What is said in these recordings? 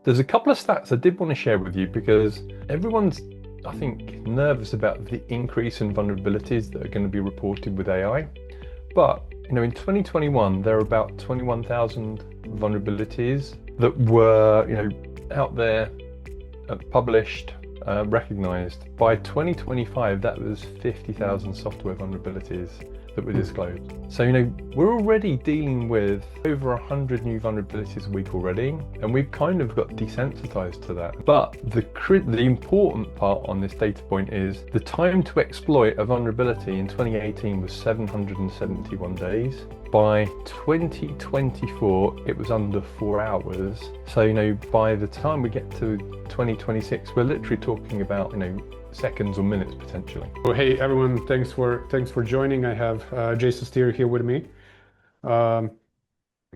There's a couple of stats I did want to share with you because everyone's, I think, nervous about the increase in vulnerabilities that are going to be reported with AI. But, in 2021, there are about 21,000 vulnerabilities that were, out there, published, recognized. By 2025, that was 50,000 software vulnerabilities that were Hmm. disclosed. So, we're already dealing with over 100 new vulnerabilities a week already, and we've kind of got desensitized to that. But the important part on this data point is the time to exploit a vulnerability in 2018 was 771 days. By 2024, it was under 4 hours. So, by the time we get to 2026, we're literally talking about, seconds or minutes potentially. Well, hey everyone, thanks for joining. I have Jason Steer here with me. Um,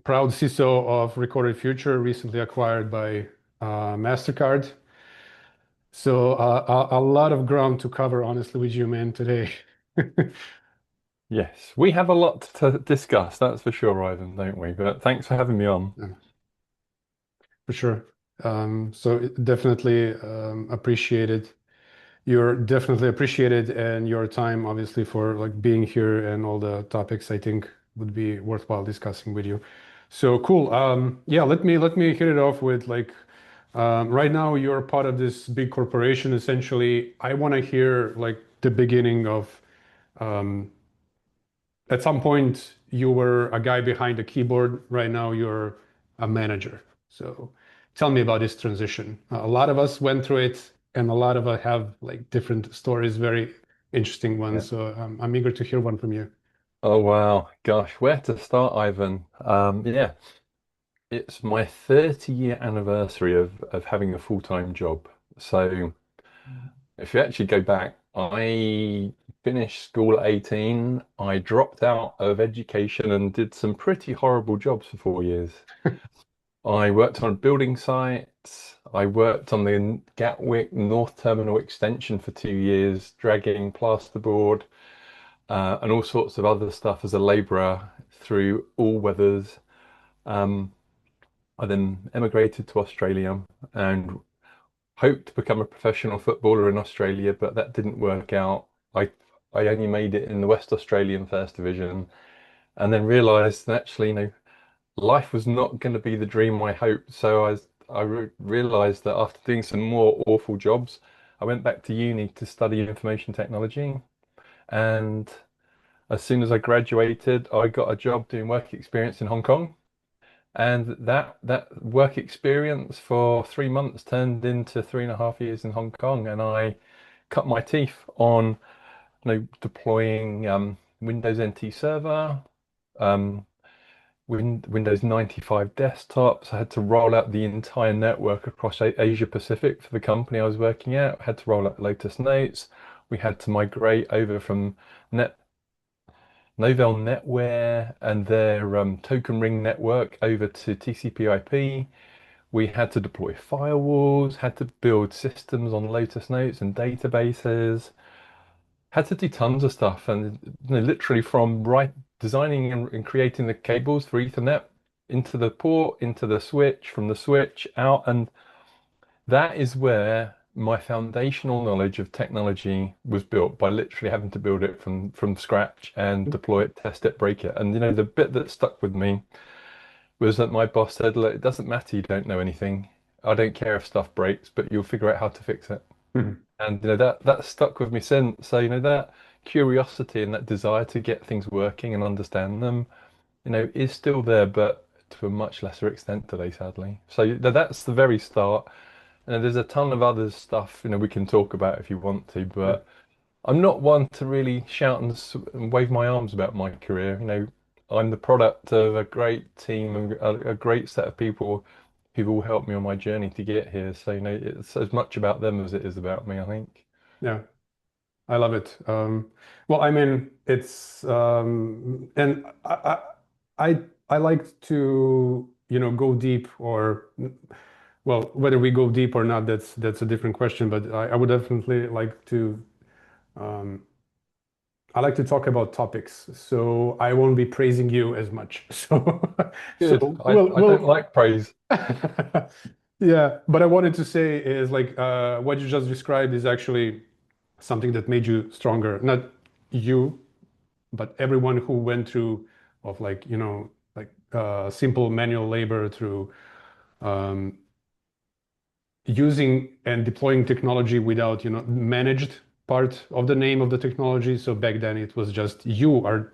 Proud CISO of Recorded Future, recently acquired by Mastercard. So a lot of ground to cover, honestly, with you, man, today. Yes, we have a lot to discuss, that's for sure, Ivan, don't we? But thanks for having me on. Yeah, for sure. So definitely appreciated. You're definitely appreciated, and your time, obviously, for like being here and all the topics I think would be worthwhile discussing with you. So cool. Yeah, let me hit it off with like right now you're part of this big corporation. Essentially, I want to hear like the beginning of um, at some point you were a guy behind the keyboard. Right now you're a manager. So tell me about this transition. A lot of us went through it, and a lot of us have like different stories, very interesting Yeah. ones. So I'm eager to hear one from you. Oh wow, gosh, where to start, Ivan? Yeah, it's my 30-year anniversary of having a full-time job. So if you actually go back, I finished school at 18. I dropped out of education and did some pretty horrible jobs for 4 years. I worked on a building site. I worked on the Gatwick North Terminal extension for 2 years, dragging plasterboard and all sorts of other stuff as a labourer through all weathers. Um, I then emigrated to Australia and hoped to become a professional footballer in Australia, but that didn't work out. I only made it in the West Australian First Division, and then realised that actually, life was not going to be the dream I hoped. So I realised that after doing some more awful jobs, I went back to uni to study information technology, and as soon as I graduated, I got a job doing work experience in Hong Kong. And that work experience for 3 months turned into 3.5 years in Hong Kong, and I cut my teeth on, deploying Windows NT Server, um, Windows 95 desktops. I had to roll out the entire network across Asia Pacific for the company I was working at. I had to roll out Lotus Notes. We had to migrate over from Net Novell NetWare and their token ring network over to TCP/IP. We had to deploy firewalls, had to build systems on Lotus Notes and databases, had to do tons of stuff. And literally from designing and creating the cables for Ethernet into the port, into the switch, from the switch out. And that is where my foundational knowledge of technology was built, by literally having to build it from scratch and deploy it, test it, break it. And the bit that stuck with me was that my boss said, "Look, it doesn't matter, you don't know anything. I don't care if stuff breaks, but you'll figure out how to fix it." Mhm. And that stuck with me since. So that curiosity and that desire to get things working and understand them, is still there, but to a much lesser extent today, sadly. So that's the very start. And there's a ton of other stuff, we can talk about if you want to, Yeah. but I'm not one to really shout and wave my arms about my career. I'm the product of a great team and a great set of people who've all helped me on my journey to get here. So, it's as much about them as it is about me, I think. Yeah. I love it. Well, I mean, it's and I like to, go deep or well, whether we go deep or not, that's a different question. But I would definitely like to um, I like to talk about topics, so I won't be praising you as much. So Good. so I don't like praise. Yeah, but I wanted to say is like what you just described is actually something that made you stronger. Not you, but everyone who went through of like, like simple manual labor through um, using and deploying technology without, managed part of the name of the technology. So back then it was just you are,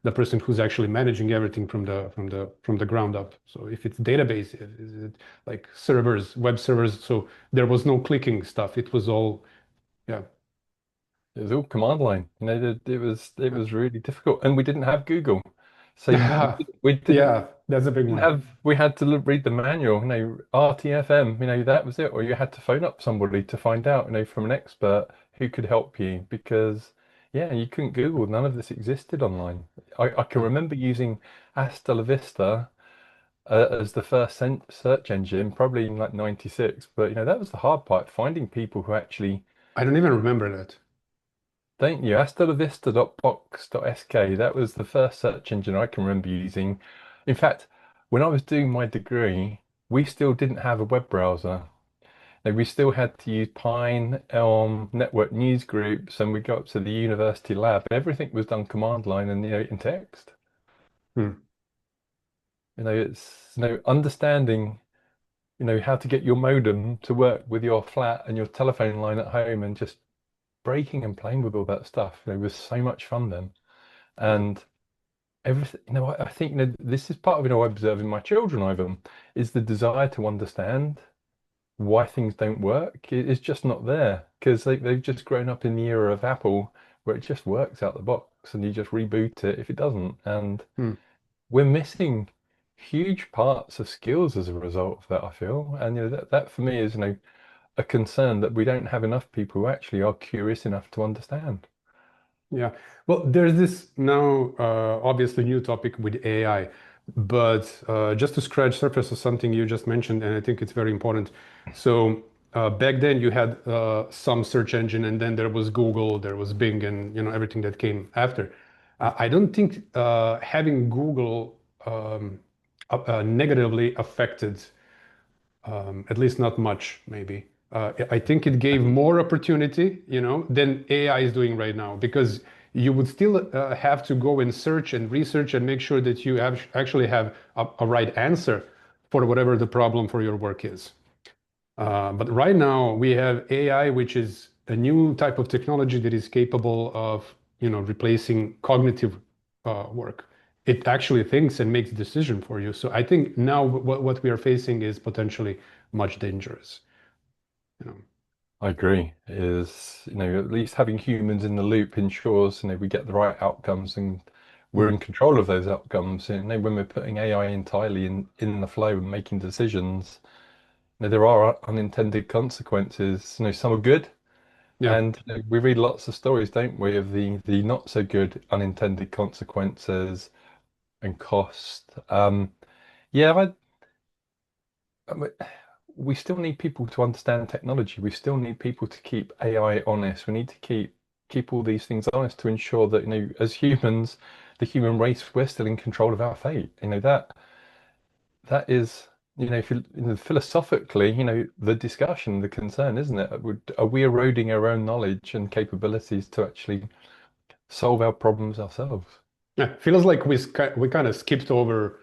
the person who's actually managing everything from the ground up. So if it's database, is it like servers, web servers? So there was no clicking stuff. It was all, yeah, It was all command line. It was really difficult, and we didn't have Google, so yeah, we didn't yeah. That's a big one. have. We had to read the manual. RTFM. That was it. Or you had to phone up somebody to find out. From an expert who could help you because yeah, you couldn't Google. None of this existed online. I can Yeah. remember using Hasta La Vista as the first search engine, probably in like '96. But that was the hard part, finding people who actually I don't even remember that. don't you? Astalavista.box.sk. That was the first search engine I can remember using. In fact, when I was doing my degree, we still didn't have a web browser. We still had to use Pine, Elm, network news groups, and we got up to the university lab. Everything was done command line and in text. Hmm. It's understanding how to get your modem to work with your flat and your telephone line at home, and just breaking and playing with all that stuff. It was so much fun then. Yeah. And everything, I think, this is part of, observing my children, Ivan, is the desire to understand why things don't work. It's just not there because they've just grown up in the era of Apple where it just works out the box and you just reboot it if it doesn't. And Hmm. we're missing huge parts of skills as a result of that, I feel. And that for me is, a concern that we don't have enough people who actually are curious enough to understand. Yeah. Well, there's this now obviously new topic with AI, but just to scratch surface of something you just mentioned, and I think it's very important. So back then you had some search engine, and then there was Google, there was Bing, and everything that came after. I don't think having Google negatively affected at least not much, maybe. I think it gave more opportunity, than AI is doing right now, because you would still have to go and search and research and make sure that you have actually have a right answer for whatever the problem for your work is. But right now we have AI, which is a new type of technology that is capable of, replacing cognitive work. It actually thinks and makes decision for you. So I think now what we are facing is potentially much dangerous. You know. I agree. Is, at least having humans in the loop ensures, we get the right outcomes and we're Mm. in control of those outcomes. When we're putting AI entirely in the flow and making decisions, there are unintended consequences. Some are good, Yeah. and we read lots of stories, don't we, of the not so good unintended consequences and cost. Yeah, I mean, we still need people to understand technology. We still need people to keep AI honest. We need to keep all these things honest to ensure that, as humans, the human race, we're still in control of our fate. That is, if philosophically, the discussion, the concern, isn't it? Are we eroding our own knowledge and capabilities to actually solve our problems ourselves? Yeah, feels like we kind of skipped over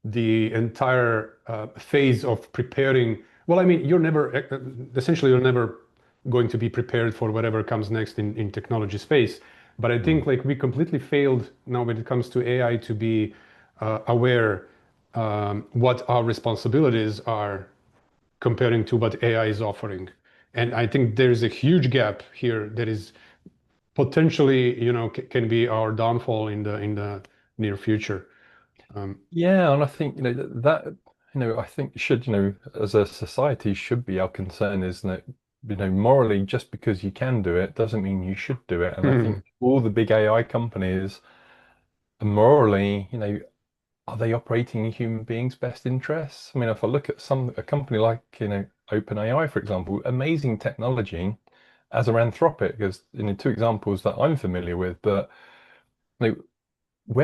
the entire phase of preparing. Well, I mean, essentially, you're never going to be prepared for whatever comes next in technology space. But I Mm. think like we completely failed now when it comes to AI to be aware what our responsibilities are comparing to what AI is offering. And I think there's a huge gap here that is potentially, can be our downfall in the near future. Um, Yeah, and I think I think should as a society should be our concern is that morally just because you can do it doesn't mean you should do it. And I think all the big AI companies morally, are they operating in human beings' best interests? I mean, if I look at a company like OpenAI, for example, amazing technology as a Anthropic, as two examples that I'm familiar with, but you know,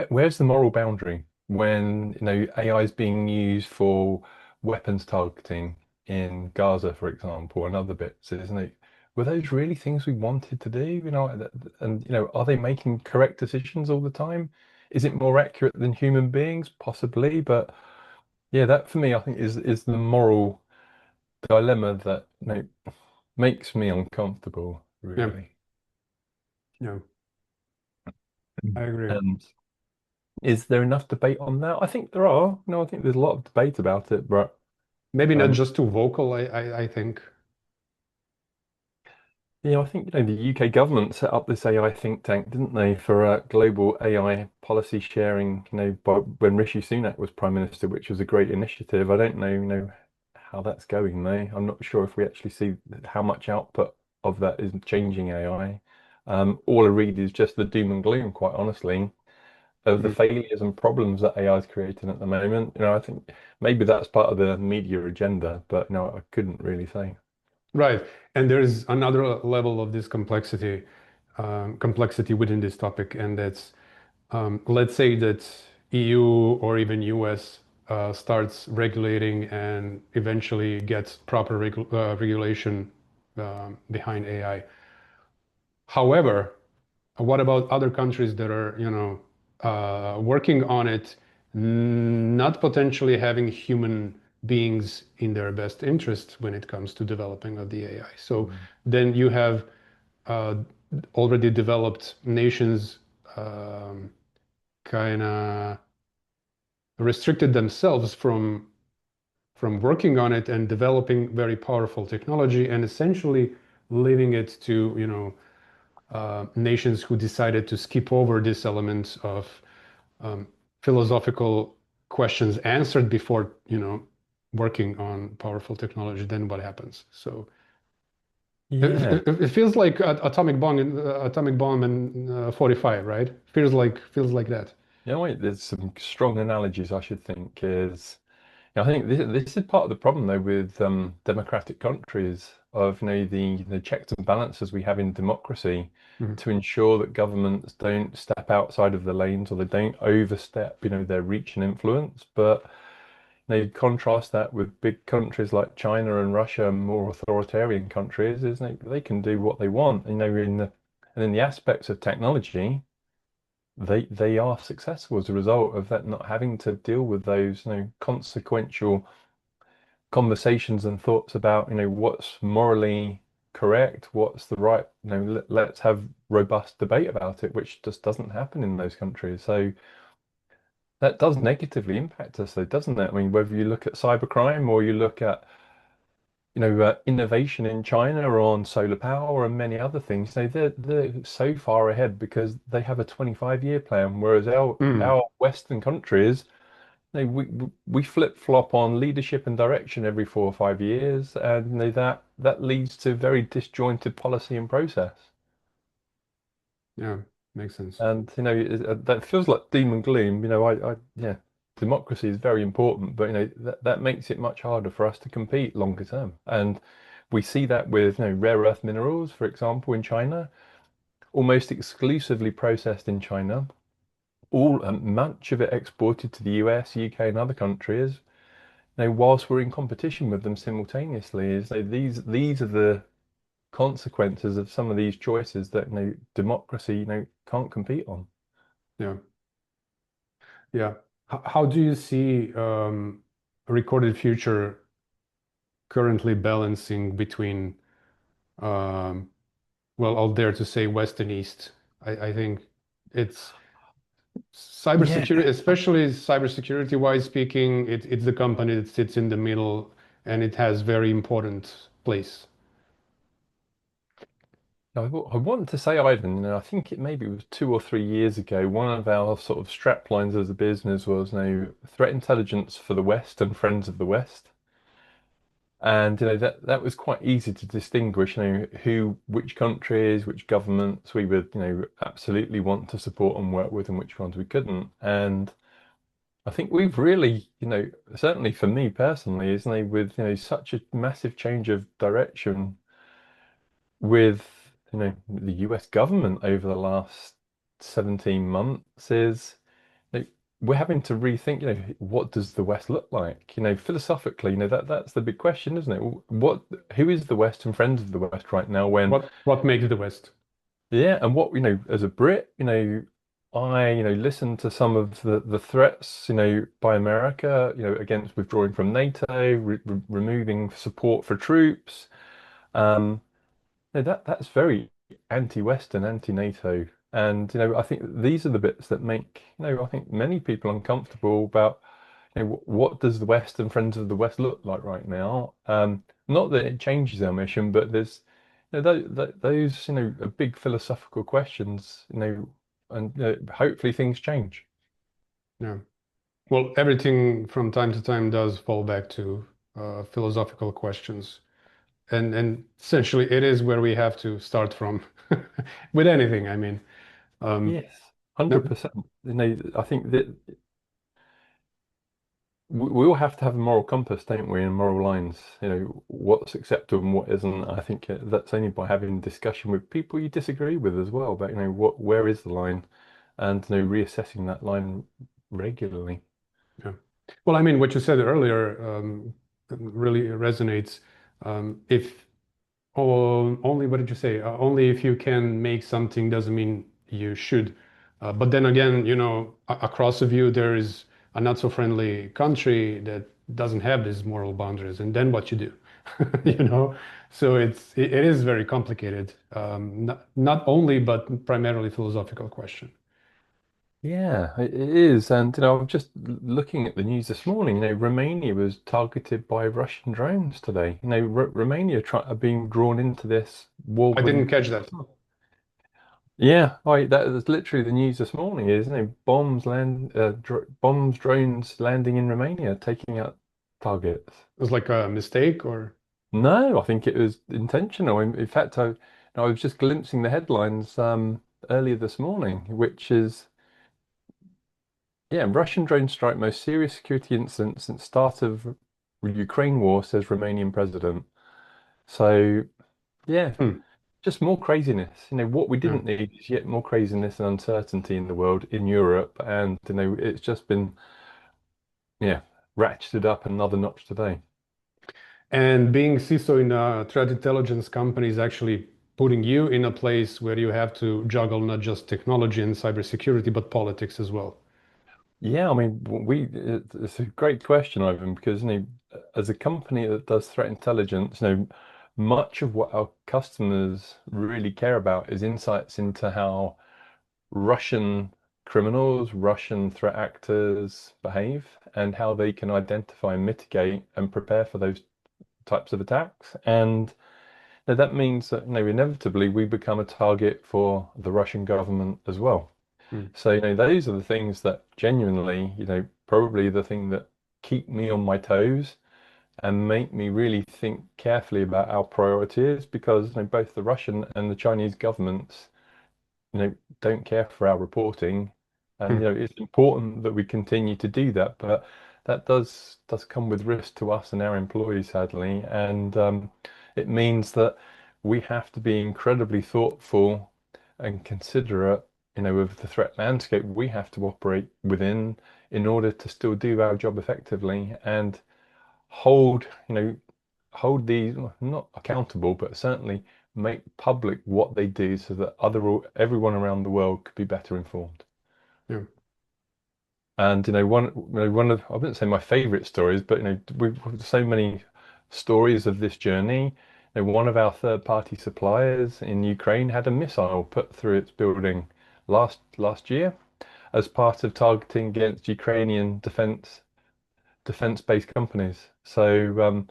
where's the moral boundary when AI is being used for weapons targeting? in Gaza, for example, and other bits, isn't it? Were those really things we wanted to do? And are they making correct decisions all the time? Is it more accurate than human beings? Possibly, but yeah, that for me, I think is the moral dilemma that makes me uncomfortable, Yeah, really. yeah, Mm. I agree. And is there enough debate on that? I think there are. No, I think there's a lot of debate about it, but Maybe not um, just too vocal, I think. yeah, I think the UK government set up this AI think tank, didn't they, for global AI policy sharing, when Rishi Sunak was Prime Minister, which was a great initiative. I don't know, how that's going though. I'm not sure if we actually see how much output of that is changing AI. All I read is just the doom and gloom, quite honestly, of the Mhm. failures and problems that AI is creating at the moment. I think maybe that's part of the media agenda, but no, I couldn't really say. Right. And there's another level of this complexity within this topic, and that's let's say that EU or even US starts regulating and eventually gets proper regulation behind AI. However, what about other countries that are, working on it, not potentially having human beings in their best interest when it comes to developing of the AI? So Mm. then you have uh, already developed nations kind of restricted themselves from working on it and developing very powerful technology and essentially leaving it to, nations who decided to skip over this element of um, philosophical questions answered before, working on powerful technology. Then what happens? So Yeah. it feels like atomic bomb in 45, right? Feels like that. Wait, there's some strong analogies I should think is. I think this is part of the problem though with democratic countries of the checks and balances we have in democracy Mhm. to ensure that governments don't step outside of the lanes or they don't overstep their reach and influence. But you contrast that with big countries like China and Russia, more authoritarian countries, is they can do what they want. And in the aspects of technology they are successful as a result of that not having to deal with those consequential conversations and thoughts about what's morally correct, what's the right, let's have robust debate about it, which just doesn't happen in those countries. So that does negatively impact us though, doesn't it? I mean, whether you look at cybercrime or you look at innovation in China on solar power and many other things, they're so far ahead because they have a 25-year plan, whereas our Mm, our Western countries, we flip-flop on leadership and direction every 4 or 5 years, and that leads to very disjointed policy and process. yeah, makes sense. And that feels like doom and gloom. Yeah, democracy is very important, but that makes it much harder for us to compete longer term. And we see that with rare earth minerals, for example, in China, almost exclusively processed in China. All much of it exported to the US, UK, and other countries. Whilst we're in competition with them simultaneously, these are the consequences of some of these choices that democracy can't compete on. Yeah, yeah. How do you see recorded future currently balancing between, um, well, I'll dare to say West and East. I think it's Yeah. cybersecurity, especially cybersecurity wise speaking, it's the company that sits in the middle and it has very important place. I want to say, Ivan, I think it was 2 or 3 years ago, one of our sort of strap lines as a business was threat intelligence for the West and friends of the West. And that was quite easy to distinguish, which countries, which governments we would, absolutely want to support and work with and which ones we couldn't. And I think we've really, certainly for me personally, isn't it, with, such a massive change of direction with the US government over the last 17 months is we're having to rethink, what does the West look like? Philosophically, that's the big question, isn't it? Who is the West and friends of the West right now when, What makes the West? yeah, and as a Brit, listen to some of the threats, by America, against withdrawing from NATO, removing support for troops. Um, No, that's very anti-Western, anti-NATO, and I think these are the bits that make I think many people uncomfortable about what does the West and friends of the West look like right now. Not that it changes our mission, but there's those are big philosophical questions, and hopefully things change. Yeah. Well, everything from time to time does fall back to philosophical questions. And essentially it is where we have to start from with anything. I mean, um, Yes, 100%. I think that we all have to have a moral compass, don't we, and moral lines. What's acceptable and what isn't. I think that's only by having discussion with people you disagree with as well. But where is the line, and reassessing that line regularly. yeah. Well, I mean, what you said earlier really resonates. If only, what did you say? Only if you can make something doesn't mean you should. But then again, across the view, there is a not so friendly country that doesn't have these moral boundaries. And then what you do? Yeah. You know? So it is very complicated. Not only, but primarily philosophical question. Yeah, it is. And I'm just looking at the news this morning. Romania was targeted by Russian drones today. Romania are being drawn into this war I didn't with. catch that. Yeah, that was literally the news this morning, isn't it? Bombs, drones landing in Romania, taking out targets. It was like a mistake or No, I think it was intentional. In fact, I was just glimpsing the headlines earlier this morning, which is, yeah, Russian drone strike most serious security incident since start of Ukraine war, says Romanian president. So, yeah, hmm, just more craziness. What we yeah. didn't need is yet more craziness and uncertainty in the world, in Europe, and it's just been, yeah, ratcheted up another notch today. And being CISO in a threat intelligence company is actually putting you in a place where you have to juggle not just technology and cybersecurity, but politics as well. Yeah, I mean, it's a great question, Ivan, because as a company that does threat intelligence, much of what our customers really care about is insights into how Russian criminals, Russian threat actors behave, and how they can identify and mitigate and prepare for those types of attacks. And that means that, inevitably we become a target for the Russian government as well. Hmm. So, those are the things that genuinely, probably the thing that keep me on my toes and make me really think carefully about our priorities because, both the Russian and the Chinese governments don't care for our reporting. And Hmm. it's important that we continue to do that, but that does come with risk to us and our employees, sadly. And it means that we have to be incredibly thoughtful and considerate, of the threat landscape we have to operate within in order to still do our job effectively and hold, hold these not accountable, but certainly make public what they do so that everyone around the world could be better informed. Yeah. And one of I wouldn't say my favorite stories, but we've so many stories of this journey. One of our third-party suppliers in Ukraine had a missile put through its building last year as part of targeting against Ukrainian defense-based companies. So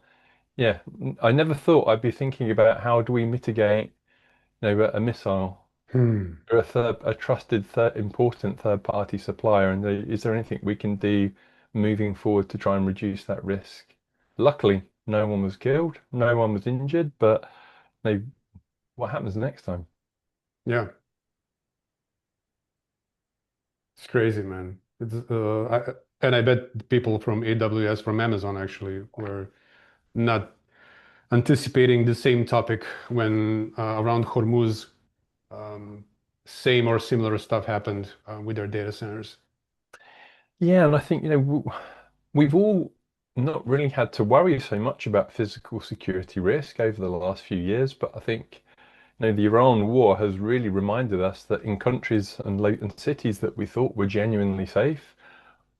yeah, I never thought I'd be thinking about how do we mitigate, a missile Hmm. or a trusted important third-party supplier, and is there anything we can do moving forward to try and reduce that risk? Luckily, no one was killed, no one was injured, but what happens next time? Yeah. It's crazy, man. And I bet people from AWS, from Amazon actually were not anticipating the same topic when around Hormuz, um, same or similar stuff happened with their data centers. Yeah, and I think, we've all not really had to worry so much about physical security risk over the last few years, but I think, the Iran war has really reminded us that in countries and cities that we thought were genuinely safe,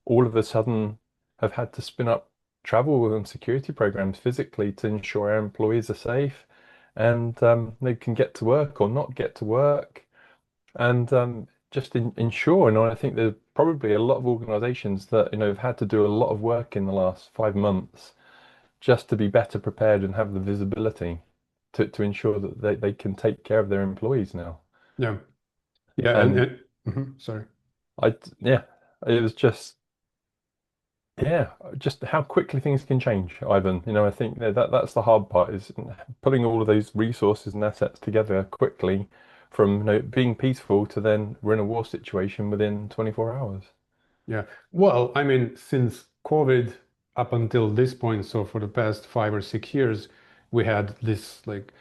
all of a sudden have had to spin up travel and security programs physically to ensure our employees are safe and they can get to work or not get to work and just ensure. And I think there's probably a lot of organizations that, have had to do a lot of work in the last 5 months just to be better prepared and have the visibility to ensure that they can take care of their employees now. Yeah. Yeah, And sorry. yeah, it was just, yeah, just how quickly things can change, Ivan. I think that's the hard part is putting all of those resources and assets together quickly from, being peaceful to then we're in a war situation within 24 hours. Yeah. Well, I mean, since COVID up until this point, so for the past 5 or 6 years, we had this like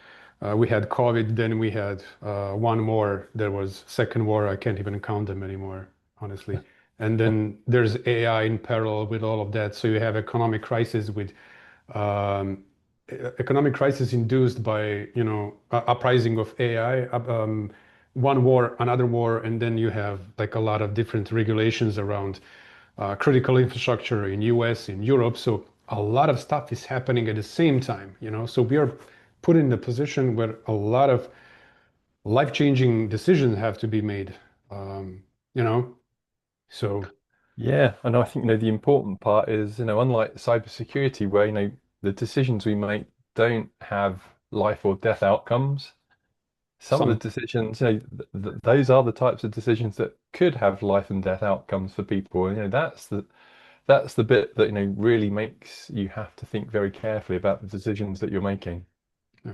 we had COVID, then we had one more. There was second war. I can't even count them anymore, honestly. And then there's AI in parallel with all of that. So you have um, economic crisis induced by, uprising of AI, one war, another war, and then you have like a lot of different regulations around critical infrastructure in US, in Europe. So a lot of stuff is happening at the same time, So we are put in a position where a lot of life-changing decisions have to be made, you know. So Yeah, and I think, the important part is, unlike cybersecurity, where, the decisions we make don't have life or death outcomes. Some of the some, decisions, those are the types of decisions that could have life and death outcomes for people. And, that's the bit that, really makes you have to think very carefully about the decisions that you're making. yeah,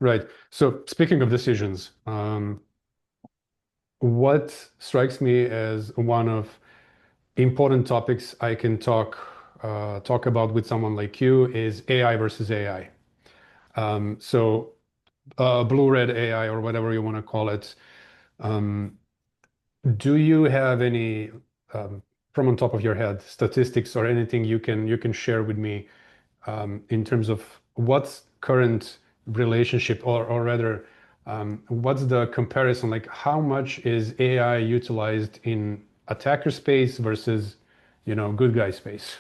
right. So speaking of decisions, what strikes me as one of important topics I can talk about with someone like you is AI versus AI. So blue red AI or whatever you want to call it. Um, do you have any from on top of your head statistics or anything you can share with me in terms of what's current relationship or rather what's the comparison like how much is AI utilized in attacker space versus good guy space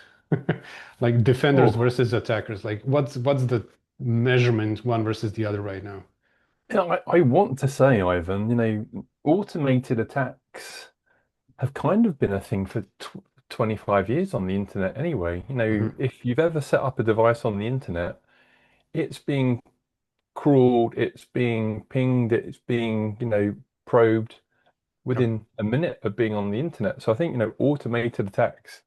like defenders Oh, versus attackers like what's the measurement one versus the other right now. I want to say, Ivan, automated attacks have kind of been a thing for tw 25 years on the internet anyway. Mhm. If you've ever set up a device on the internet, it's being crawled, it's being pinged, it's being, probed Yep. within a minute of being on the internet. So I think, automated attacks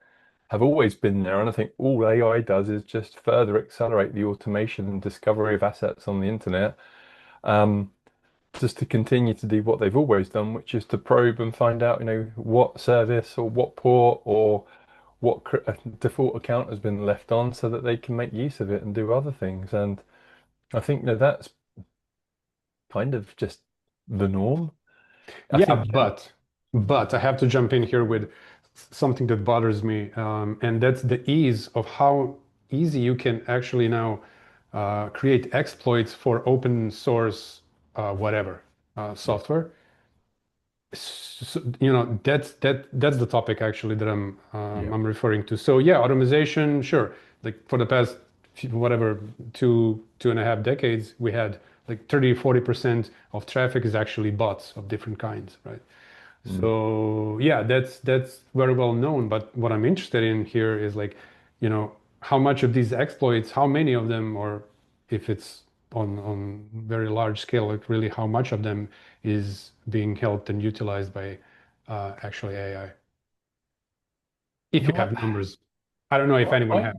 have always been there. And I think all AI does is just further accelerate the automation and discovery of assets on the internet. Um, just to continue to do what they've always done, which is to probe and find out, what service or what port or what default account has been left on so that they can make use of it and do other things. And I think that's kind of just the norm. I Yeah, think, but I have to jump in here with something that bothers me, and that's the ease of how easy you can actually now create exploits for open source whatever software. So, that's the topic actually that I'm yeah. I'm referring to. So yeah, automation, sure. Like for the past whatever 2.5 decades, we had like 30-40% of traffic is actually bots of different kinds, right? Mm. So yeah, that's very well known. But what I'm interested in here is like, how much of these exploits, how many of them, or if it's on very large scale, like really how much of them is being helped and utilized by actually AI. If you I, have numbers, I don't know if anyone I has.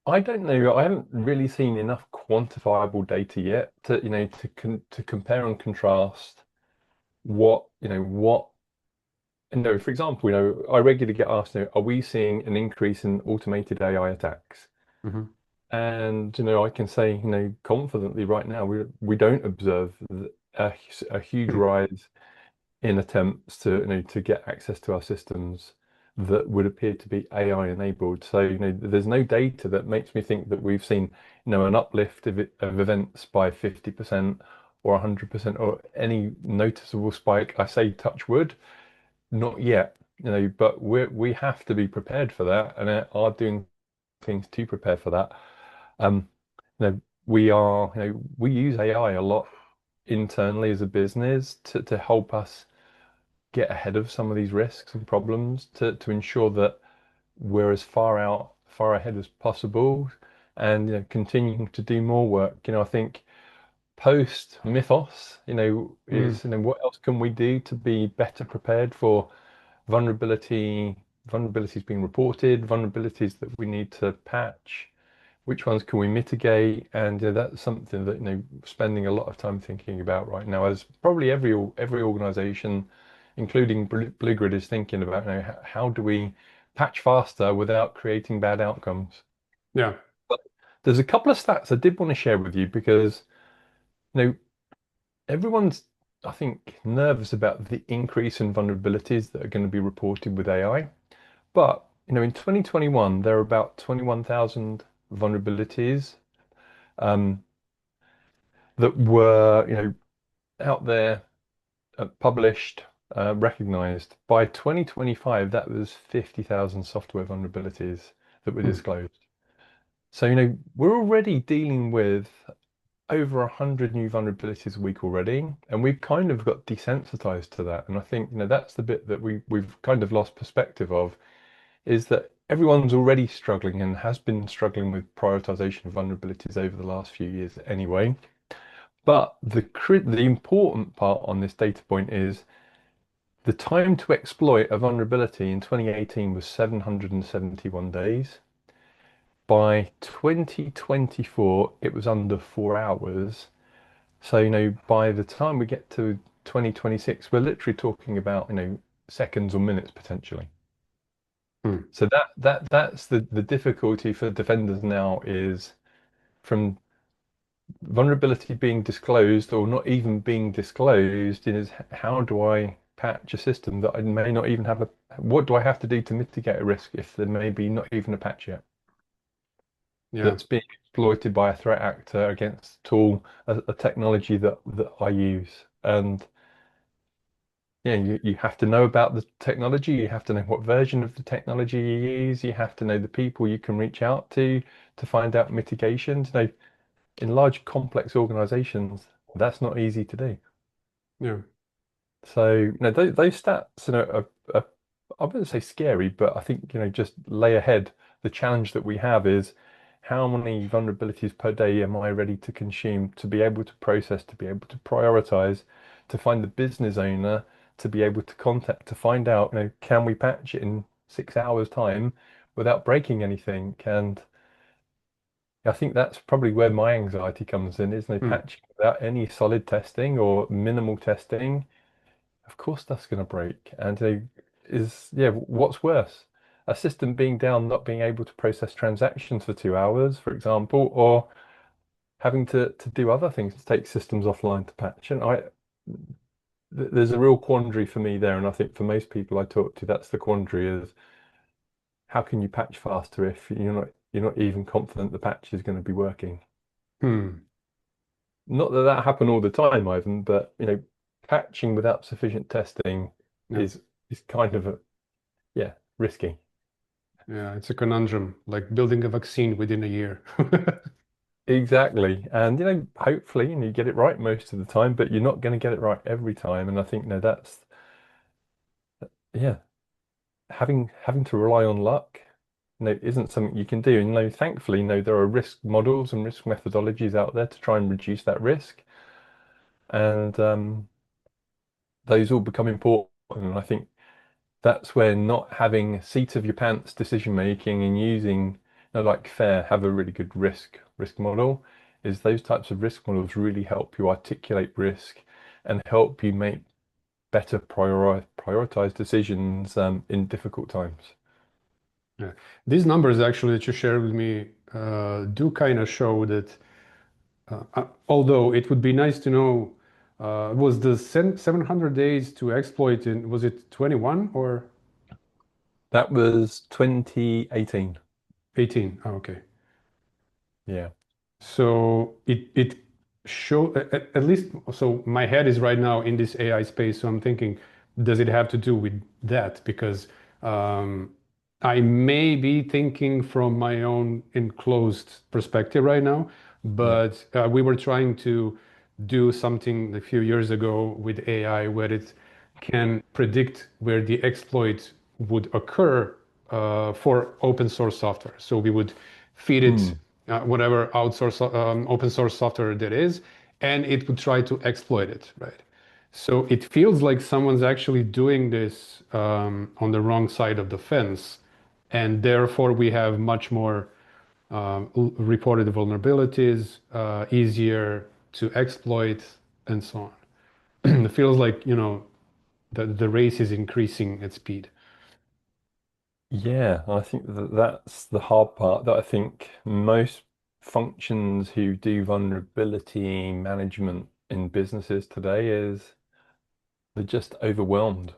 I don't know. I haven't really seen enough quantifiable data yet to, to compare and contrast what for example, I regularly get asked, are we seeing an increase in automated AI attacks? Hmm. And, I can say, confidently right now, we don't observe a huge rise in attempts to, to get access to our systems. that would appear to be AI enabled. So, there's no data that makes me think that we've seen, an uplift of events by 50% or 100% or any noticeable spike. I say touch wood, not yet, but we have to be prepared for that and are doing things to prepare for that. Um, we use AI a lot internally as a business to help us get ahead of some of these risks and problems to ensure that we're as far ahead as possible and continuing to do more work. I think post Mythos, Mm, is what else can we do to be better prepared for vulnerabilities being reported, vulnerabilities that we need to patch, which ones can we mitigate? And that's something that spending a lot of time thinking about right now, as probably every organization, including Blue Grid, is thinking about. How do we patch faster without creating bad outcomes? yeah. But there's a couple of stats I did want to share with you because you know everyone's, I think, nervous about the increase in vulnerabilities that are going to be reported with AI. But in 2021, there are about 21,000 vulnerabilities um, that were, out there, published, recognized. By 2025, that was 50,000 software vulnerabilities that were Mm, disclosed. So, we're already dealing with over 100 new vulnerabilities a week already, and we've kind of got desensitized to that. And I think, that's the bit that we've kind of lost perspective of, is that everyone's already struggling and has been struggling with prioritization of vulnerabilities over the last few years anyway. But the important part on this data point is the time to exploit a vulnerability in 2018 was 771 days. By 2024, it was under 4 hours. So, by the time we get to 2026, we're literally talking about, seconds or minutes potentially. mm. So that's the difficulty for defenders now, is from vulnerability being disclosed or not even being disclosed, is how do I patch a system that I may not even have what do I have to do to mitigate a risk if there may be not even a patch yet Yeah. that's being exploited by a threat actor against a tool, a technology that I use. And yeah, you have to know about the technology, you have to know what version of the technology you use, you have to know the people you can reach out to find out mitigations. In large complex organizations, that's not easy to do. Yeah. So, those stats, are, I wouldn't say scary, but I think, just lay ahead. The challenge that we have is how many vulnerabilities per day am I ready to consume, to be able to process, to be able to prioritize, to find the business owner, to be able to contact, to find out, can we patch it in 6 hours time without breaking anything? And I think that's probably where my anxiety comes in, is Mm, patching without any solid testing or minimal testing. Of course, that's going to break. And yeah, what's worse? A system being down, not being able to process transactions for 2 hours, for example, or having to do other things to take systems offline to patch. And there's a real quandary for me there. And I think for most people I talk to, that's the quandary, is how can you patch faster if you're not even confident the patch is going to be working? mm. Not that that happen all the time, Ivan, but patching without sufficient testing Yeah. is kind of yeah, risky. Yeah. It's a conundrum, like building a vaccine within a year. Exactly. And hopefully, you get it right most of the time, but you're not going to get it right every time. And I think that's yeah, having to rely on luck, isn't something you can do. And thankfully, there are risk models and risk methodologies out there to try and reduce that risk. And those all become important. And I think that's where not having seat of your pants decision making and using, like FAIR, have a really good risk model, is those types of risk models really help you articulate risk and help you make better prioritize decisions in difficult times. Yeah. These numbers actually that you shared with me do kind of show that, although it would be nice to know, was the 700 days to exploit in, was it 21 or? That was 2018. 18. Oh, okay. Yeah. So it show at least so my head is right now in this AI space. So I'm thinking, does it have to do with that? Because um, I may be thinking from my own enclosed perspective right now, Yeah. but we were trying to do something a few years ago with AI where it can predict where the exploit would occur for open source software. So we would feed it Mm. whatever outsource open source software that is, and it would try to exploit it, right? So it feels like someone's actually doing this on the wrong side of the fence, and therefore we have much more reported vulnerabilities, easier to exploit, and so on. It feels like, the race is increasing at speed. Yeah, I think that that's the hard part that I think most functions who do vulnerability management in businesses today is they're just overwhelmed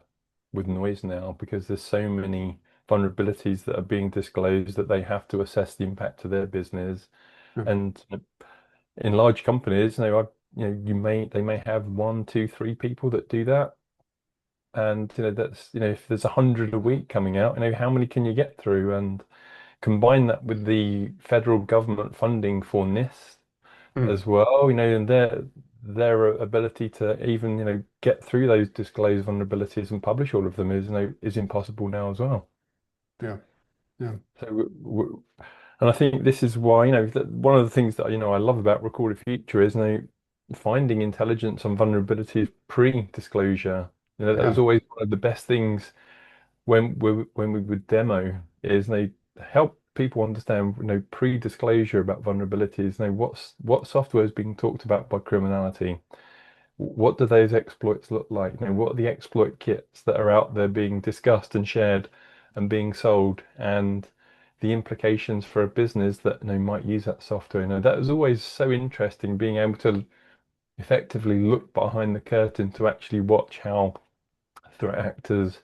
with noise now because there's so many vulnerabilities that are being disclosed that they have to assess the impact to their business. Yeah, And in large companies, they may have one, two, three people that do that. And that's if there's 100 a week coming out, how many can you get through? And combine that with the federal government funding for NIST mm, as well, and their ability to even get through those disclosed vulnerabilities and publish all of them is impossible now as well. yeah, yeah, So and I think this is why that one of the things that I love about Recorded Future is finding intelligence on vulnerabilities pre-disclosure. That was yeah. always one of the best things when we would demo is they help people understand pre-disclosure about vulnerabilities, what software is being talked about by criminality, what do those exploits look like, what are the exploit kits that are out there being discussed and shared and being sold, and the implications for a business that might use that software. That was always so interesting, being able to effectively look behind the curtain to actually watch how threat actors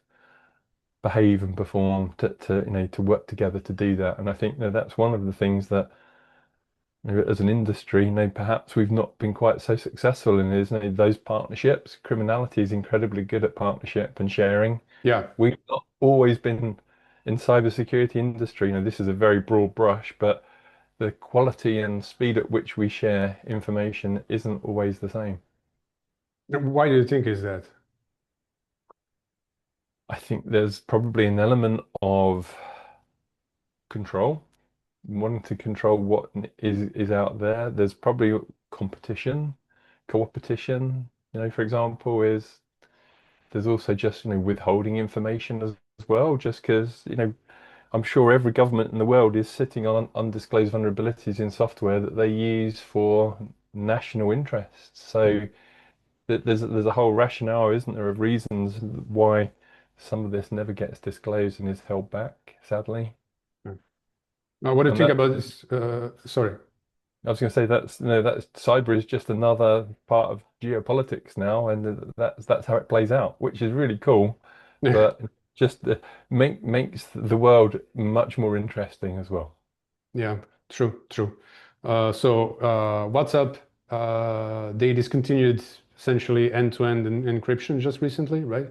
behave and perform to work together to do that. And I think that's one of the things that as an industry, perhaps we've not been quite so successful in is those partnerships. Criminality is incredibly good at partnership and sharing. Yeah. We've not always been in cybersecurity industry. This is a very broad brush, but the quality and speed at which we share information isn't always the same. Why do you think is that? I think there's probably an element of control, wanting to control what is out there. There's probably competition, co-opetition. For example, is there's also just withholding information as well, just because I'm sure every government in the world is sitting on undisclosed vulnerabilities in software that they use for national interests. So there's a whole rationale, isn't there, of reasons why some of this never gets disclosed and is held back, sadly. Yeah. Now, what do you And think that about this? Sorry. I was going to say that's cyber is just another part of geopolitics now, and that's how it plays out, which is really cool, Yeah, but just makes the world much more interesting as well. yeah, true, true. WhatsApp, they discontinued essentially end-to-end encryption just recently, right?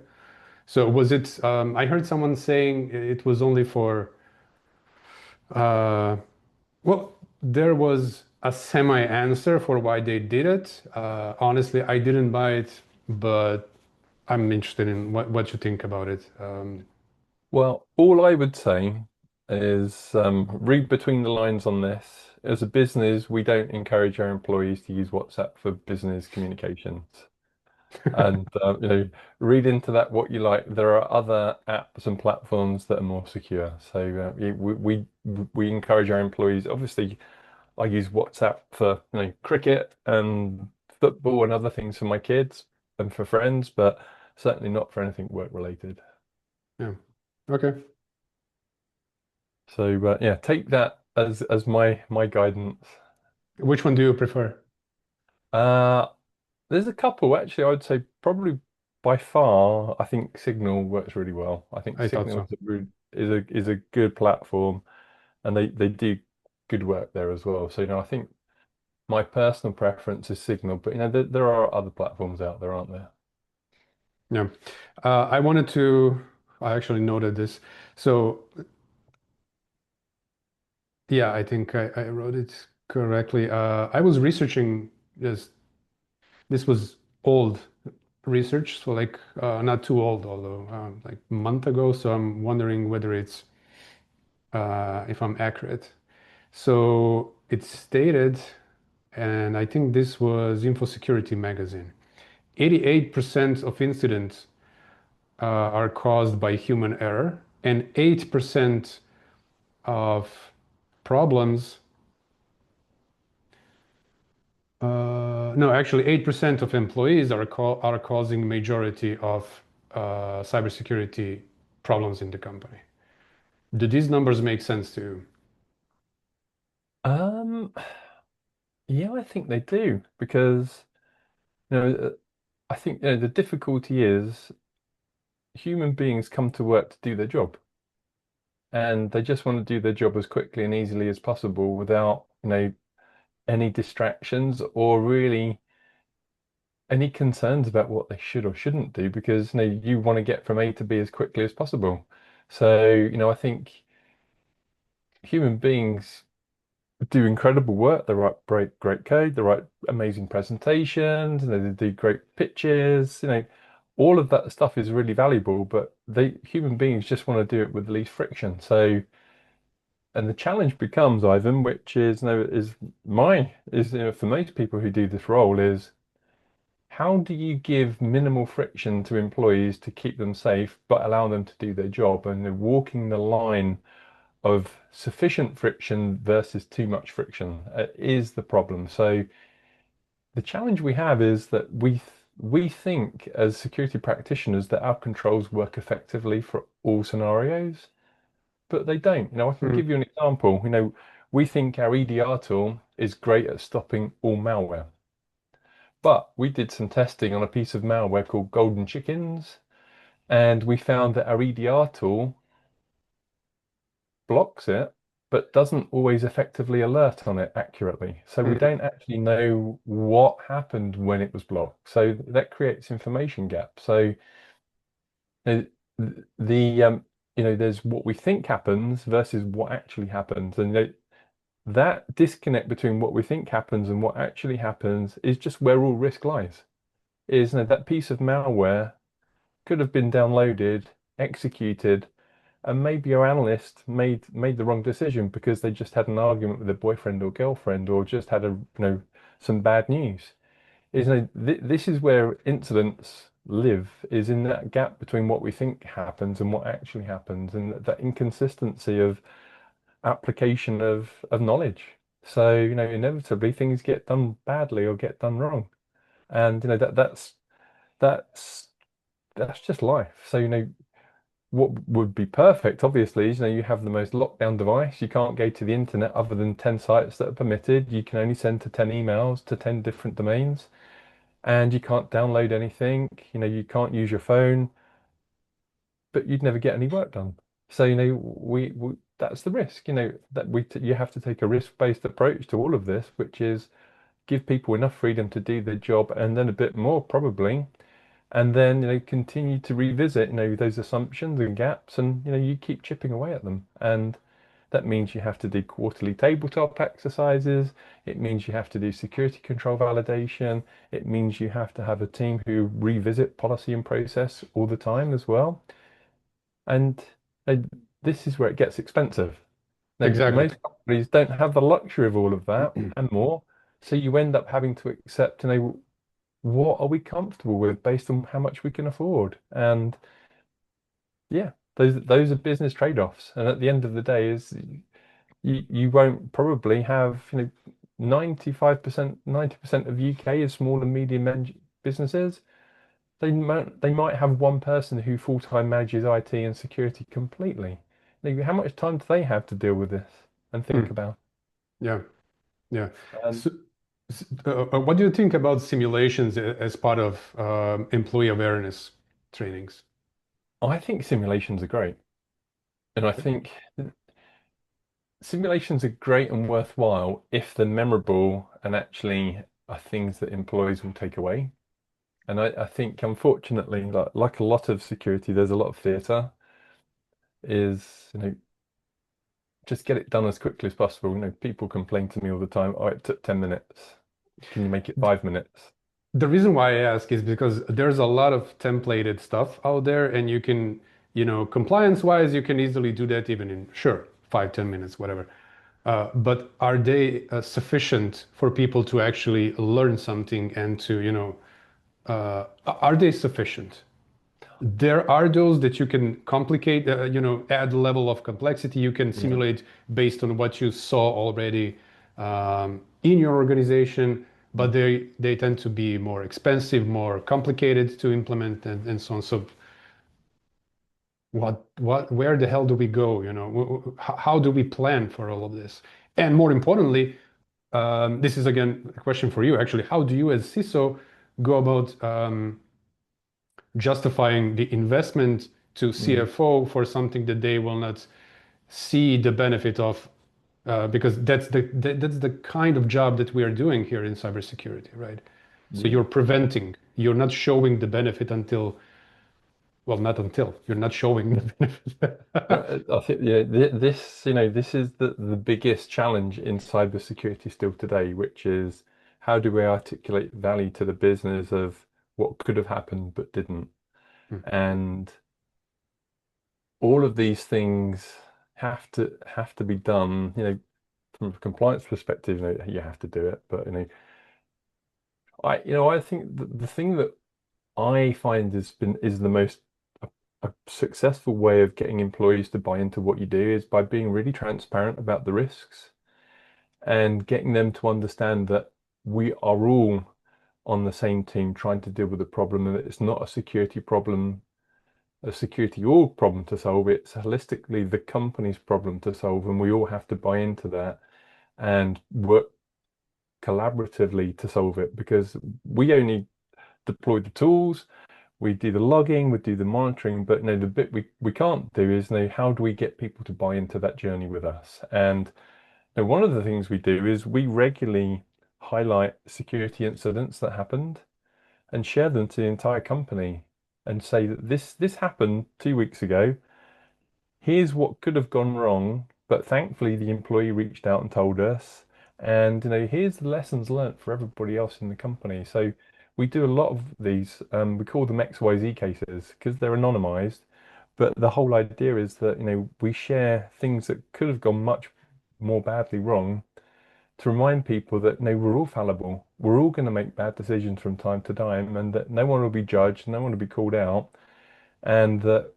So was it, I heard someone saying it was only for, uh, well, there was a semi-answer for why they did it. Honestly, I didn't buy it, but I'm interested in what you think about it. Well, all I would say is read between the lines on this. As a business, we don't encourage our employees to use WhatsApp for business communications. And read into that what you like. There are other apps and platforms that are more secure. So we encourage our employees. Obviously, I use WhatsApp for cricket and football and other things for my kids and for friends, but certainly not for anything work related. Yeah. Okay. So yeah, take that as my guidance. Which one do you prefer? Uh, there's a couple actually. I would say probably by far. I think Signal works really well. I think I thought Signal so. is a is a good platform, and they do good work there as well. So I think my personal preference is Signal, but there are other platforms out there, aren't there? Yeah. I wanted to, I actually noted this. So, yeah, I think I wrote it correctly. I was researching this. This was old research, so like not too old, although like a month ago. So I'm wondering whether it's if I'm accurate. So it stated, and I think this was Info Security magazine. 88% of incidents are caused by human error, and 8% of problems, no, actually 8% of employees are causing majority of cybersecurity problems in the company. Do these numbers make sense to you? Um, yeah, I think they do because you know uh, I think the difficulty is human beings come to work to do their job, and they just want to do their job as quickly and easily as possible without any distractions or really any concerns about what they should or shouldn't do because you want to get from A to B as quickly as possible. So I think human beings do incredible work. They write great code, they write amazing presentations, they do great pitches. All of that stuff is really valuable, but human beings just want to do it with the least friction. So, and the challenge becomes, Ivan, which is, for most people who do this role is how do you give minimal friction to employees to keep them safe, but allow them to do their job? And they're walking the line of sufficient friction versus too much friction is the problem. So the challenge we have is that we think as security practitioners that our controls work effectively for all scenarios, but they don't. I can Mm, give you an example. We think our EDR tool is great at stopping all malware, but we did some testing on a piece of malware called Golden Chickens, and we found that our EDR tool blocks it, but doesn't always effectively alert on it accurately. So we mm, don't actually know what happened when it was blocked. So that creates information gaps. So uh, there's what we think happens versus what actually happens, and that disconnect between what we think happens and what actually happens is just where all risk lies. Is that piece of malware could have been downloaded, executed, and maybe your analyst made the wrong decision because they just had an argument with their boyfriend or girlfriend or just had some bad news. This is where incidents live, is in that gap between what we think happens and what actually happens, and that inconsistency of application of knowledge. So inevitably things get done badly or get done wrong, and that's that's just life. So what would be perfect, obviously, is you have the most locked down device. You can't go to the internet other than 10 sites that are permitted. You can only send to 10 emails to 10 different domains, and you can't download anything. You can't use your phone, but you'd never get any work done. So, we that's the risk, that you have to take a risk-based approach to all of this, which is give people enough freedom to do their job and then a bit more probably, and then continue to revisit those assumptions and gaps, and you keep chipping away at them, and that means you have to do quarterly tabletop exercises. It means you have to do security control validation. It means you have to have a team who revisit policy and process all the time as well, and uh, this is where it gets expensive. Now, exactly. most companies don't have the luxury of all of that and more, so you end up having to accept what are we comfortable with based on how much we can afford? And yeah, those are business trade-offs. And at the end of the day, is you won't probably have 95%, 90% of UK is small and medium businesses. They might have one person who full-time manages IT and security completely. How much time do they have to deal with this and think Mm, about? yeah, yeah. And So, what do you think about simulations as part of employee awareness trainings? I think simulations are great. And I think simulations are great and worthwhile if they're memorable and actually are things that employees will take away. And I think, unfortunately, like a lot of security, there's a lot of theatre. Is just get it done as quickly as possible. People complain to me all the time. Oh, it took 10 minutes. Can you make it 5 minutes? The reason why I ask is because there's a lot of templated stuff out there, and you can, compliance wise, you can easily do that even in, sure, 5, 10 minutes, whatever. But are they sufficient for people to actually learn something and to, are they sufficient? There are those that you can complicate, add a level of complexity. You can Yeah. simulate based on what you saw already in your organization, but Mm. they tend to be more expensive, more complicated to implement, and so on. So where the hell do we go? How do we plan for all of this? And more importantly, this is again a question for you, actually. How do you, as CISO, go about justifying the investment to Mm. CFO for something that they will not see the benefit of, because that's the kind of job that we are doing here in cybersecurity, right? So Yeah. you're preventing, you're not showing the benefit until, well, not until you're not showing the benefit. I think yeah, this is the biggest challenge in cybersecurity still today, which is how do we articulate value to the business of what could have happened but didn't? Hmm. And all of these things have to be done, from a compliance perspective, you have to do it. But I think the thing that I find is the most a successful way of getting employees to buy into what you do is by being really transparent about the risks and getting them to understand that we are all on the same team trying to deal with the problem, and that it's not a security problem, a security org problem to solve. It's holistically the company's problem to solve, and we all have to buy into that and work collaboratively to solve it because we only deploy the tools, we do the logging, we do the monitoring, but no, the bit we can't do is how do we get people to buy into that journey with us? And one of the things we do is we regularly highlight security incidents that happened and share them to the entire company and say that this happened 2 weeks ago. Here's what could have gone wrong, but thankfully the employee reached out and told us. And here's the lessons learnt for everybody else in the company. So we do a lot of these. We call them XYZ cases because they're anonymized. But the whole idea is that we share things that could have gone much more badly wrong to remind people that we're all fallible. We're all going to make bad decisions from time to time, and that no one will be judged, no one will be called out, and that